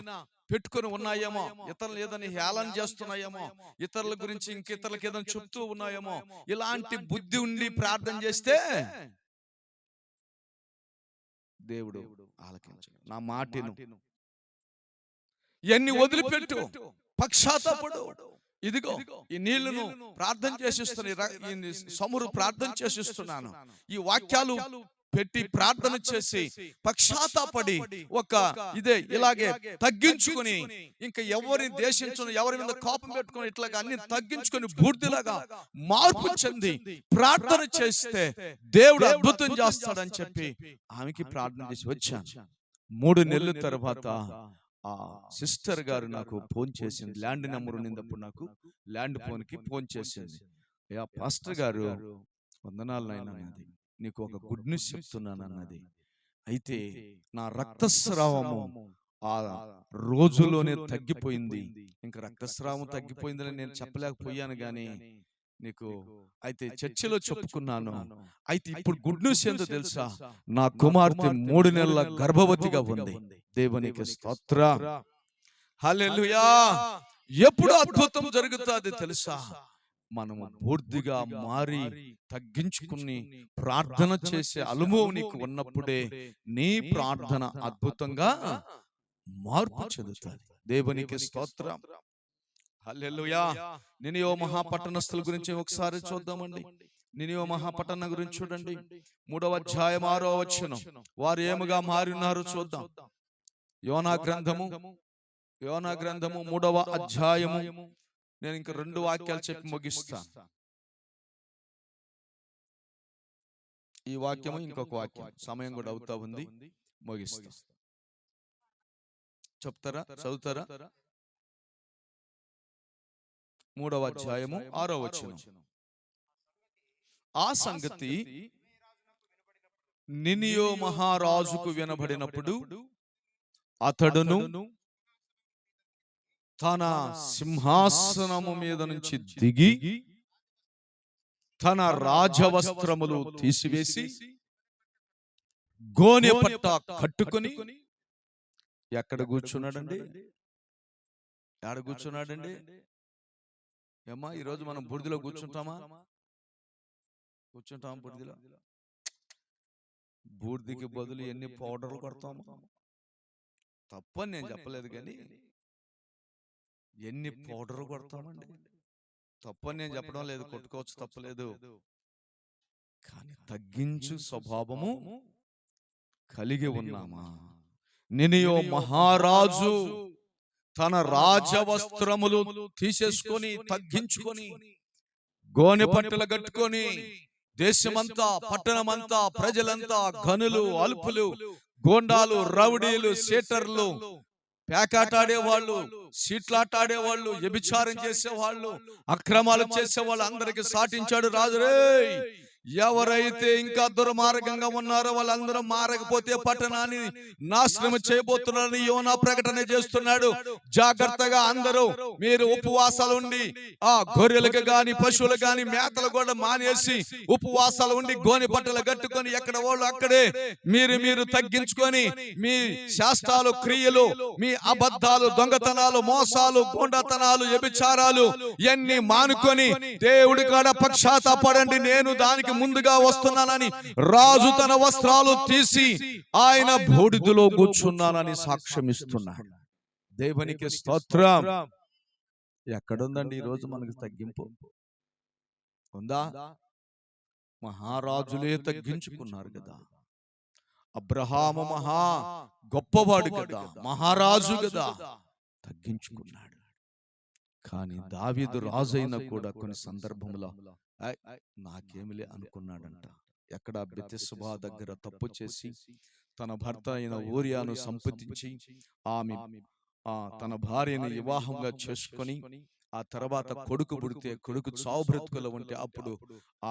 [SPEAKER 1] పెట్టుకొని ఉన్నాయేమో, ఇతరులు ఏదైనా హేళన చేస్తున్నాయేమో, ఇతరుల గురించి ఇంకితరులకు ఏదైనా చెప్తూ ఉన్నాయేమో, ఇలాంటి బుద్ధి ఉండి ప్రార్థన చేస్తే దేవుడు ఆలకించడు. నా మాటను ఇవన్నీ వదిలిపెట్టు, పక్షాతాపడు. ఇదిగో ఈ నీళ్లను ప్రార్థన చేసిస్తున్నాను, సమురు ప్రార్థన చేసిస్తున్నాను, ఈ వాక్యాలు పెట్టి ప్రార్థన చేసి పక్షాతాపడి ఒక ఇలాగే తగ్గించుకుని, ఇంకా ఎవరిని దేశించను, ఎవరి మీద కోపం పెట్టుకుని, ఇట్లాగా అన్ని తగ్గించుకుని బూర్దిలాగా మార్పు చెంది ప్రార్థన చేస్తే దేవుడు అద్భుతం చేస్తాడని చెప్పి ఆమెకి ప్రార్థన చేసి వచ్చాను. 3 నెలల తర్వాత ఆ సిస్టర్ గారు నాకు ఫోన్ చేసింది. ల్యాండ్ నెంబర్ ఉన్నప్పుడు నాకు ల్యాండ్ ఫోన్కి ఫోన్ చేసింది. పాస్టర్ గారు వందనాలు నాయనా, నీకు ఒక గుడ్ న్యూస్ చెప్తున్నాను అన్నది. అయితే నా రక్తస్రావము ఆ రోజులోనే తగ్గిపోయింది. ఇంకా రక్తస్రావం తగ్గిపోయిందని నేను చెప్పలేకపోయాను గాని నీకు అయితే చర్చిలో చెప్పుకున్నాను. అయితే ఇప్పుడు గుడ్ న్యూస్ ఏంటో తెలుసా, నా కుమార్తె 3 నెలల గర్భవతిగా ఉంది. దేవునికి స్తోత్రం, హల్లెలూయా. ఎప్పుడు అద్భుతం జరుగుతుంది తెలుసా, మనము పూర్తిగా మారి తగ్గించుకుని ప్రార్థన చేసే అనుభవం నీకు ఉన్నప్పుడే నీ ప్రార్థన అద్భుతంగా మార్పు చెందుతుంది. దేవునికి స్తోత్రం, హల్లెలూయా. నినివే మహాపట్టణస్థుల గురించి ఒకసారి చూద్దామండి. నినివే మహాపట్టణం గురించి చూడండి, 3వ అధ్యాయం 6వ వచనం. వారు ఏముగా మారినారు చూద్దాం. యోనా గ్రంథము 3వ అధ్యాయము. నేను ఇంకా 2 వాక్యాలు చెప్పి ముగిస్తాను. ఈ వాక్యము ఇంకొక వాక్యం, సమయం కూడా అవుతా ఉంది, ముగిస్తా. చెప్తారా, చదువుతారా? 3వ అధ్యాయము 6వ వచనం. ఆ సంగతి నినివే మహారాజుకు వినబడినప్పుడు అతడును తన సింహాసనము మీద నుంచి దిగి తన రాజవస్త్రములు తీసివేసి గోనె పట్ట కట్టుకొని ఎక్కడ కూర్చున్నాడండి? ఎక్కడ కూర్చున్నాడండి? ఏమ్మా, ఈరోజు మనం బూడిదలో కూర్చుంటామా? బూడిదలో. బూడిదికి బదులు ఎన్ని పౌడర్లు కొడతాము? తప్పని నేను చెప్పలేదు, కానీ ఎన్ని పౌడర్లు కొడతామండి? తప్పని నేను చెప్పడం లేదు, కొట్టుకోవచ్చు, తప్పలేదు. కానీ తగ్గించు స్వభావము కలిగి ఉన్నామా? నినియో మహారాజు తన రాజవస్త్రములు తీసేసుకొని తగ్గించుకొని గోనె పట్టలు కట్టుకొని దేశమంతా పట్టణమంతా ప్రజలంతా ఘనులు అల్పులు గోండాలు రౌడీలు షీటర్లు పేకాటాడేవాళ్ళు సీట్లాటాడేవాళ్ళు వ్యభిచారం చేసేవాళ్ళు అక్రమాలు చేసేవాళ్ళు అందరికి సాటించాడు రాజు. రే, ఎవరైతే ఇంకా దుర్మార్గంగా ఉన్నారో వాళ్ళందరూ మారకపోతే పట్టణాన్ని నాశనం చేయబోతున్నారని యోనా ప్రకటన చేస్తున్నాడు. జాగ్రత్తగా అందరూ మీరు ఉపవాసాలు ఉండి ఆ గొర్రెలకు గాని పశువులు గాని మేతలు కూడా మానేసి ఉపవాసాలు ఉండి గోనె బట్టలు కట్టుకొని ఎక్కడ వాళ్ళు అక్కడే మీరు తగ్గించుకొని మీ శాస్త్రాలు క్రియలు మీ అబద్ధాలు దొంగతనాలు మోసాలు గూండాతనాలు వ్యభిచారాలు ఇవన్నీ మానుకొని దేవుడి కాడ పశ్చాత్తాపడండి, నేను దానికి ముందుగా వస్తున్నానని రాజు తన వస్త్రాలు తీసి ఆయన బూడిదలో కూర్చున్నానని సాక్ష్యం ఇస్తున్నాడు. దేవునికి స్తోత్రం. ఎక్కడుందండి ఈరోజు మనకి తగ్గింపు? ఉందా? మహారాజులే తగ్గించుకున్నారు కదా. అబ్రహాము మహా గొప్పవాడు కదా, మహారాజు కదా, తగ్గించుకున్నాడు. కానీ దావీదు రాజు అయినా కూడా కొన్ని సందర్భంలో నాకేమిలే అనుకున్నాడంట. ఎక్కడ? బెత్షెబా దగ్గర తప్పు చేసి తన భర్త అయిన ఊరియాను సంపతించి ఆమె తన భార్యని వివాహంగా చేసుకొని ఆ తర్వాత కొడుకు పుడితే కొడుకు చావు బ్రతుకులు ఉంటే అప్పుడు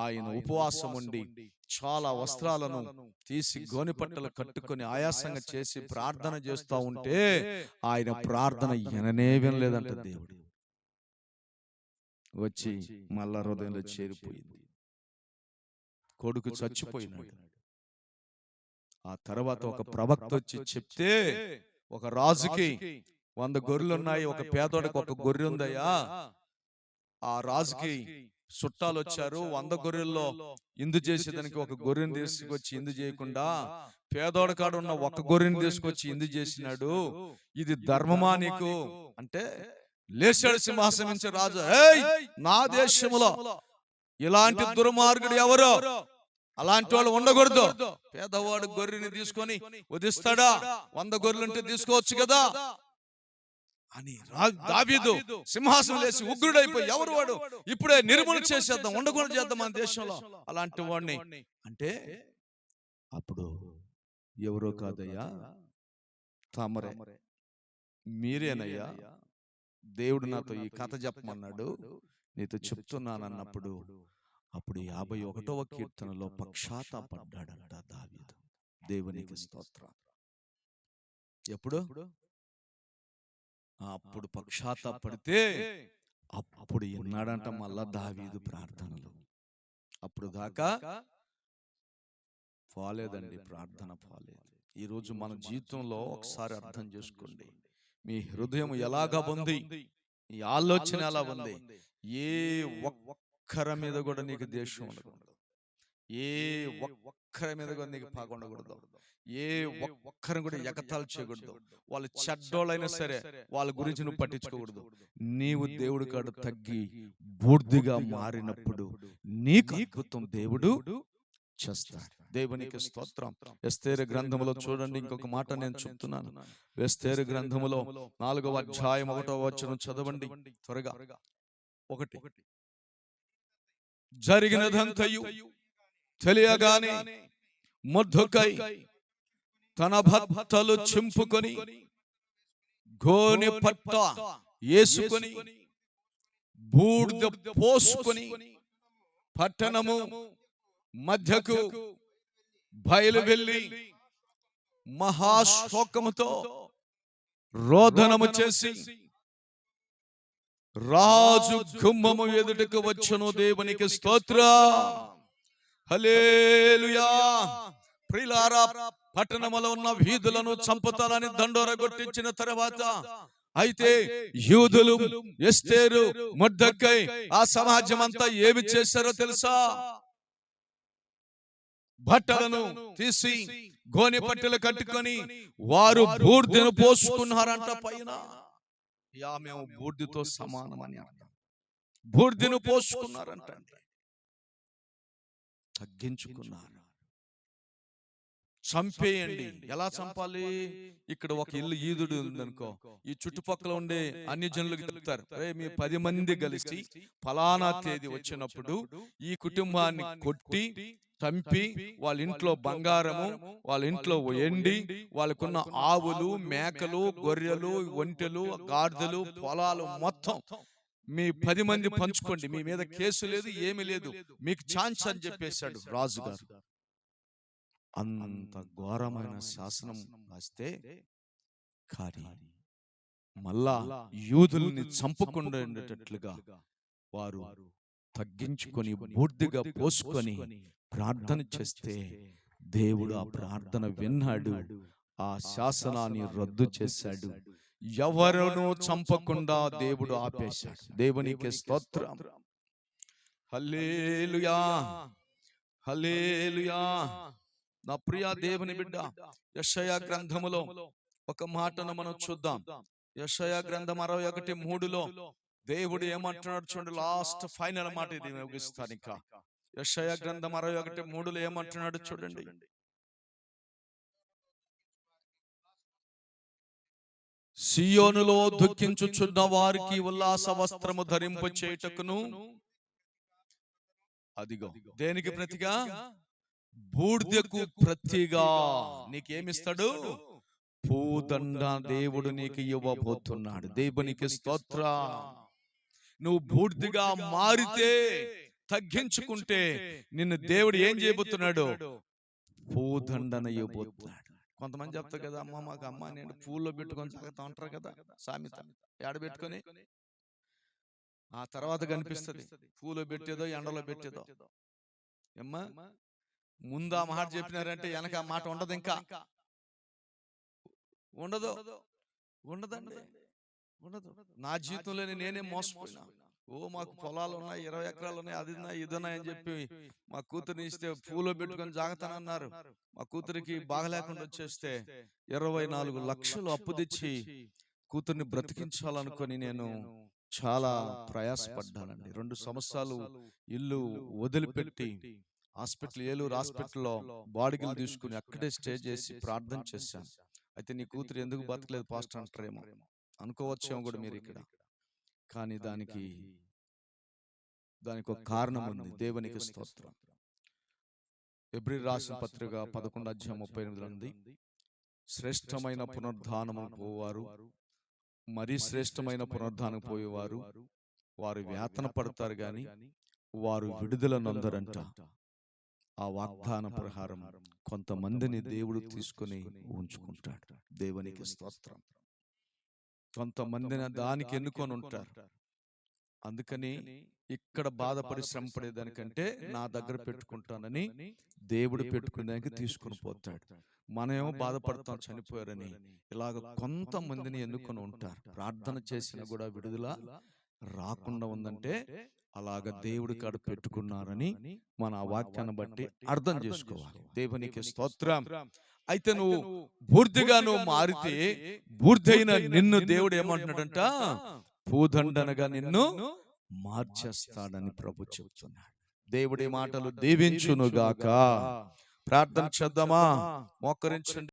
[SPEAKER 1] ఆయన ఉపవాసం ఉండి చాలా వస్త్రాలను తీసి గోనెపట్టలు కట్టుకొని ఆయాసంగా చేసి ప్రార్థన చేస్తూ ఉంటే ఆయన ప్రార్థన విననే వినలేదంట. దేవుడు వచ్చి మళ్ళా హృదయంలో చేరిపోయింది. కొడుకు చచ్చిపోయినాడు. ఆ తర్వాత ఒక ప్రవక్త వచ్చి చెప్తే, ఒక రాజుకి 100 గొర్రెలున్నాయి, ఒక పేదోడికి ఒక గొర్రె ఉందయ్యా. ఆ రాజుకి చుట్టాలు వచ్చారు, 100 గొర్రెల్లో ఇందు చేసేదానికి ఒక గొర్రెని తీసుకొచ్చి ఇందు చేయకుండా పేదోడి కాడ ఉన్న ఒక గొర్రెని తీసుకొచ్చి ఇందు చేసినాడు. ఇది ధర్మమా నీకు అంటే లేచాడు సింహాసనం నుంచి రాజు. నా దేశంలో ఇలాంటి దుర్మార్గుడు ఎవరో, అలాంటి వాళ్ళు ఉండకూడదు. పేదవాడు గొర్రెని తీసుకొని వదిస్తాడా? 100 గొర్రెలుంటే తీసుకోవచ్చు కదా అని దావీదు సింహాసనం లేచి ఉగ్రుడైపోయి, ఎవరు వాడు, ఇప్పుడే నిర్మూలన చేసేద్దాం, ఉండకూడదు చేద్దాం మన దేశంలో అలాంటి వాడిని అంటే, అప్పుడు ఎవరో కాదయ్యా, తమరే, మీరేనయ్యా, దేవుడు నాతో ఈ కథ చెప్పమన్నాడు, నీతో చెప్తున్నానన్నప్పుడు అప్పుడు 51వ కీర్తనలో పశ్చాత్తాపడ్డాడంట దావీదు. దేవునికి స్తోత్రం. ఎప్పుడు? అప్పుడు పశ్చాత్తాపడితే అప్పుడు విన్నాడంట మళ్ళా దావీదు ప్రార్థనలు. అప్పుడు దాకా పోలేదండి, ప్రార్థన పోలేదు. ఈరోజు మన జీవితంలో ఒకసారి అర్థం చేసుకోండి. మీ హృదయం ఎలాగా ఉంది, ఈ ఆలోచన ఎలా ఉంది. ఏ ఒక్కరి మీద కూడా నీకు ద్వేషం ఉండకూడదు, ఏ ఒక్కరి మీద కూడా నీకు పగ ఉండకూడదు, ఏ ఒక్కరిని కూడా ఎగతాళి చేయకూడదు. వాళ్ళు చెడ్డోళ్ళైనా సరే వాళ్ళ గురించి నువ్వు పట్టించుకోకూడదు. నీవు దేవుడి కాడ తగ్గి బూర్దిగా మారినప్పుడు నీకు అద్భుతం దేవుడు చేస్తాడు. దేవునికి స్తోత్రం. ఎస్తేరు గ్రంథములో చూడండి, ఇంకొక మాట నేను చెప్తున్నాను. ఎస్తేరు గ్రంథములో 4వ అధ్యాయం 1వ వచనం చదవండి త్వరగా. 1 జరిగినదంతయు తెలియగానే మొర్దెకై తన బట్టలు చింపుకొని గోనె పట్ట వేసుకొని బూడిద పోసుకొని పట్టణము మధ్యకు బయలు వెళ్ళి మహాశోకముతో రోదనము చేసి రాజు గుమ్మము ఎదుటకు వచ్చును. దేవునికి స్తోత్రం. హల్లెలూయా. ప్రియులారా, పట్టణములో ఉన్న వీధులను చంపుతారని దండోర కొట్టించిన తర్వాత అయితే యూదులు, ఎస్తేరు, మొర్దెకై, ఆ సమాజం అంతా ఏమి చేశారో తెలుసా? బట్టలను తీసి గోనె పట్టెలు కట్టుకొని వారు బూర్దెను పోసుకున్నారంట పైన. మేము బూర్దితో సమానమని అర్థం. బూర్దెను పోసుకున్నారంట. తగ్గించుకున్నారు. చంపేయండి. ఎలా చంపాలి? ఇక్కడ ఒక ఇల్లు ఈదుడు ఉందనుకో, ఈ చుట్టుపక్కల ఉండే అన్ని జనులకు చెప్తారు, మీ 10 మంది కలిసి ఫలానా తేదీ వచ్చినప్పుడు ఈ కుటుంబాన్ని కొట్టి చంపి వాళ్ళ ఇంట్లో బంగారము, వాళ్ళ ఇంట్లో ఎండి, వాళ్ళకున్న ఆవులు, మేకలు, గొర్రెలు, ఒంటెలు, గాడిదలు, పొలాలు మొత్తం మీ 10 మంది పంచుకోండి. మీ మీద కేసు లేదు, ఏమీ లేదు, మీకు ఛాన్స్ అని చెప్పేశాడు రాజుగారు. అంత ఘోరమైన శాసనం రాస్తే కానీ మళ్ళా యూదుల్ని చంపకుండా ఉండేటట్లుగా వారు తగ్గించుకొని బూర్దిగా పోసుకొని ప్రార్థన చేస్తే దేవుడు ఆ ప్రార్థన విన్నాడు. ఆ శాసనాన్ని రద్దు చేశాడు. ఎవరును చంపకుండా దేవుడు ఆపేశాడు. దేవునికి స్తోత్రం. హల్లెలూయా, హల్లెలూయా. నా ప్రియ దేవుని బిడ్డ, యెషయా గ్రంథములో ఒక మాటను మనం చూద్దాం. యెషయా గ్రంథం 61:3లో దేవుడు ఏమంటున్నాడు చూడండి. లాస్ట్ ఫైనల్ మాట ఇది ముగిస్తాను. ఇంకా యెషయా గ్రంథం 61:3లో ఏమంటున్నాడు చూడండి. సియోనులో దుఃఖించుచున్న వారికి ఉల్లాస వస్త్రము ధరింప చేయుటకును, అదిగో దేనికి ప్రతిగా? బూర్దెకు ప్రతిగా నీకేమిస్తాడు? పూదండ దేవుడు నీకు ఇవ్వబోతున్నాడు. దేవునికి స్తోత్రం. నువ్వు బూర్దిగా మారితే, తగ్గించుకుంటే నిన్ను దేవుడు ఏం చేయబోతున్నాడు? పూదండన ఇవ్వబోతున్నాడు. కొంతమంది చెప్తారు కదా, అమ్మ మాకు అమ్మ నేను పూల్లో పెట్టుకొని సాగుతా ఉంటారు కదా సామెత. ఏడ పెట్టుకొని ఆ తర్వాత కనిపిస్తుంది పూలో పెట్టేదో ఎండలో పెట్టేదో. ఏమ్మా ముందు ఆ మాట చెప్పినారంటే వెనక ఆ మాట ఉండదు. ఇంకా ఉండదు, ఉండదండి, ఉండదు. నా జీవితంలో నేనే మోసపోయినా. మాకు పొలాలు ఉన్నాయి, 20 ఎకరాలు ఉన్నాయి, అది ఉన్నాయి, ఇది ఉన్నాయి అని చెప్పి మా కూతురిని ఇస్తే పూలో పెట్టుకొని జాగ్రత్తనన్నారు. మా కూతురికి బాగలేకుండా వచ్చేస్తే 24 లక్షలు అప్పు తెచ్చి కూతుర్ని బ్రతికించాలనుకొని నేను చాలా ప్రయాసపడ్డానండి. 2 సంవత్సరాలు ఇల్లు వదిలిపెట్టి ఏలూరు హాస్పిటల్లో బాడిగలు తీసుకుని అక్కడే స్టే చేసి ప్రార్థన చేశాను. అయితే నీ కూతురు ఎందుకు బతకలేదు పాస్టర్ అంటారేమో, అనుకోవచ్చేమో కూడా మీరు ఇక్కడ. కానీ దానికి ఒక కారణం ఉంది. దేవునికి స్తోత్రం. హెబ్రీ రాసిన పత్రిక 11:38 ఉంది. శ్రేష్టమైన పునరుద్ధానము పోవారు, మరీ శ్రేష్టమైన పునరుద్ధానం పోయేవారు వారు వేతన పడతారు గాని వారు విడుదల నందరంట. ఆ వాగ్దాన ప్రకారం కొంతమందిని దేవుడు తీసుకుని ఉంచుకుంటాడు. దేవునికి స్తోత్రం. కొంతమందిని దానికి ఎన్నుకొని ఉంటారు. అందుకని ఇక్కడ బాధపడి శ్రమ పడేదానికంటే నా దగ్గర పెట్టుకుంటానని దేవుడు పెట్టుకునేదానికి తీసుకుని పోతాడు. మనమేమో బాధపడతాం చనిపోయారని. ఇలాగ కొంతమందిని ఎన్నుకొని ఉంటారు. ప్రార్థన చేసిన కూడా విడుదల రాకుండా ఉందంటే అలాగ దేవుడి కాడ పెట్టుకున్నారని మన ఆ వాక్యాన్ని బట్టి అర్థం చేసుకోవాలి. దేవునికి స్తోత్రం. అయితే నువ్వు బూర్దిగా మారితే బూర్దైన నిన్ను దేవుడు ఏమంటున్నాడంట? పూదండనగా నిన్ను మార్చేస్తాడని ప్రభు చెబుతున్నాడు. దేవుడి మాటలు దీవించునుగాక. ప్రార్థన చేద్దామా? మోకరించండి.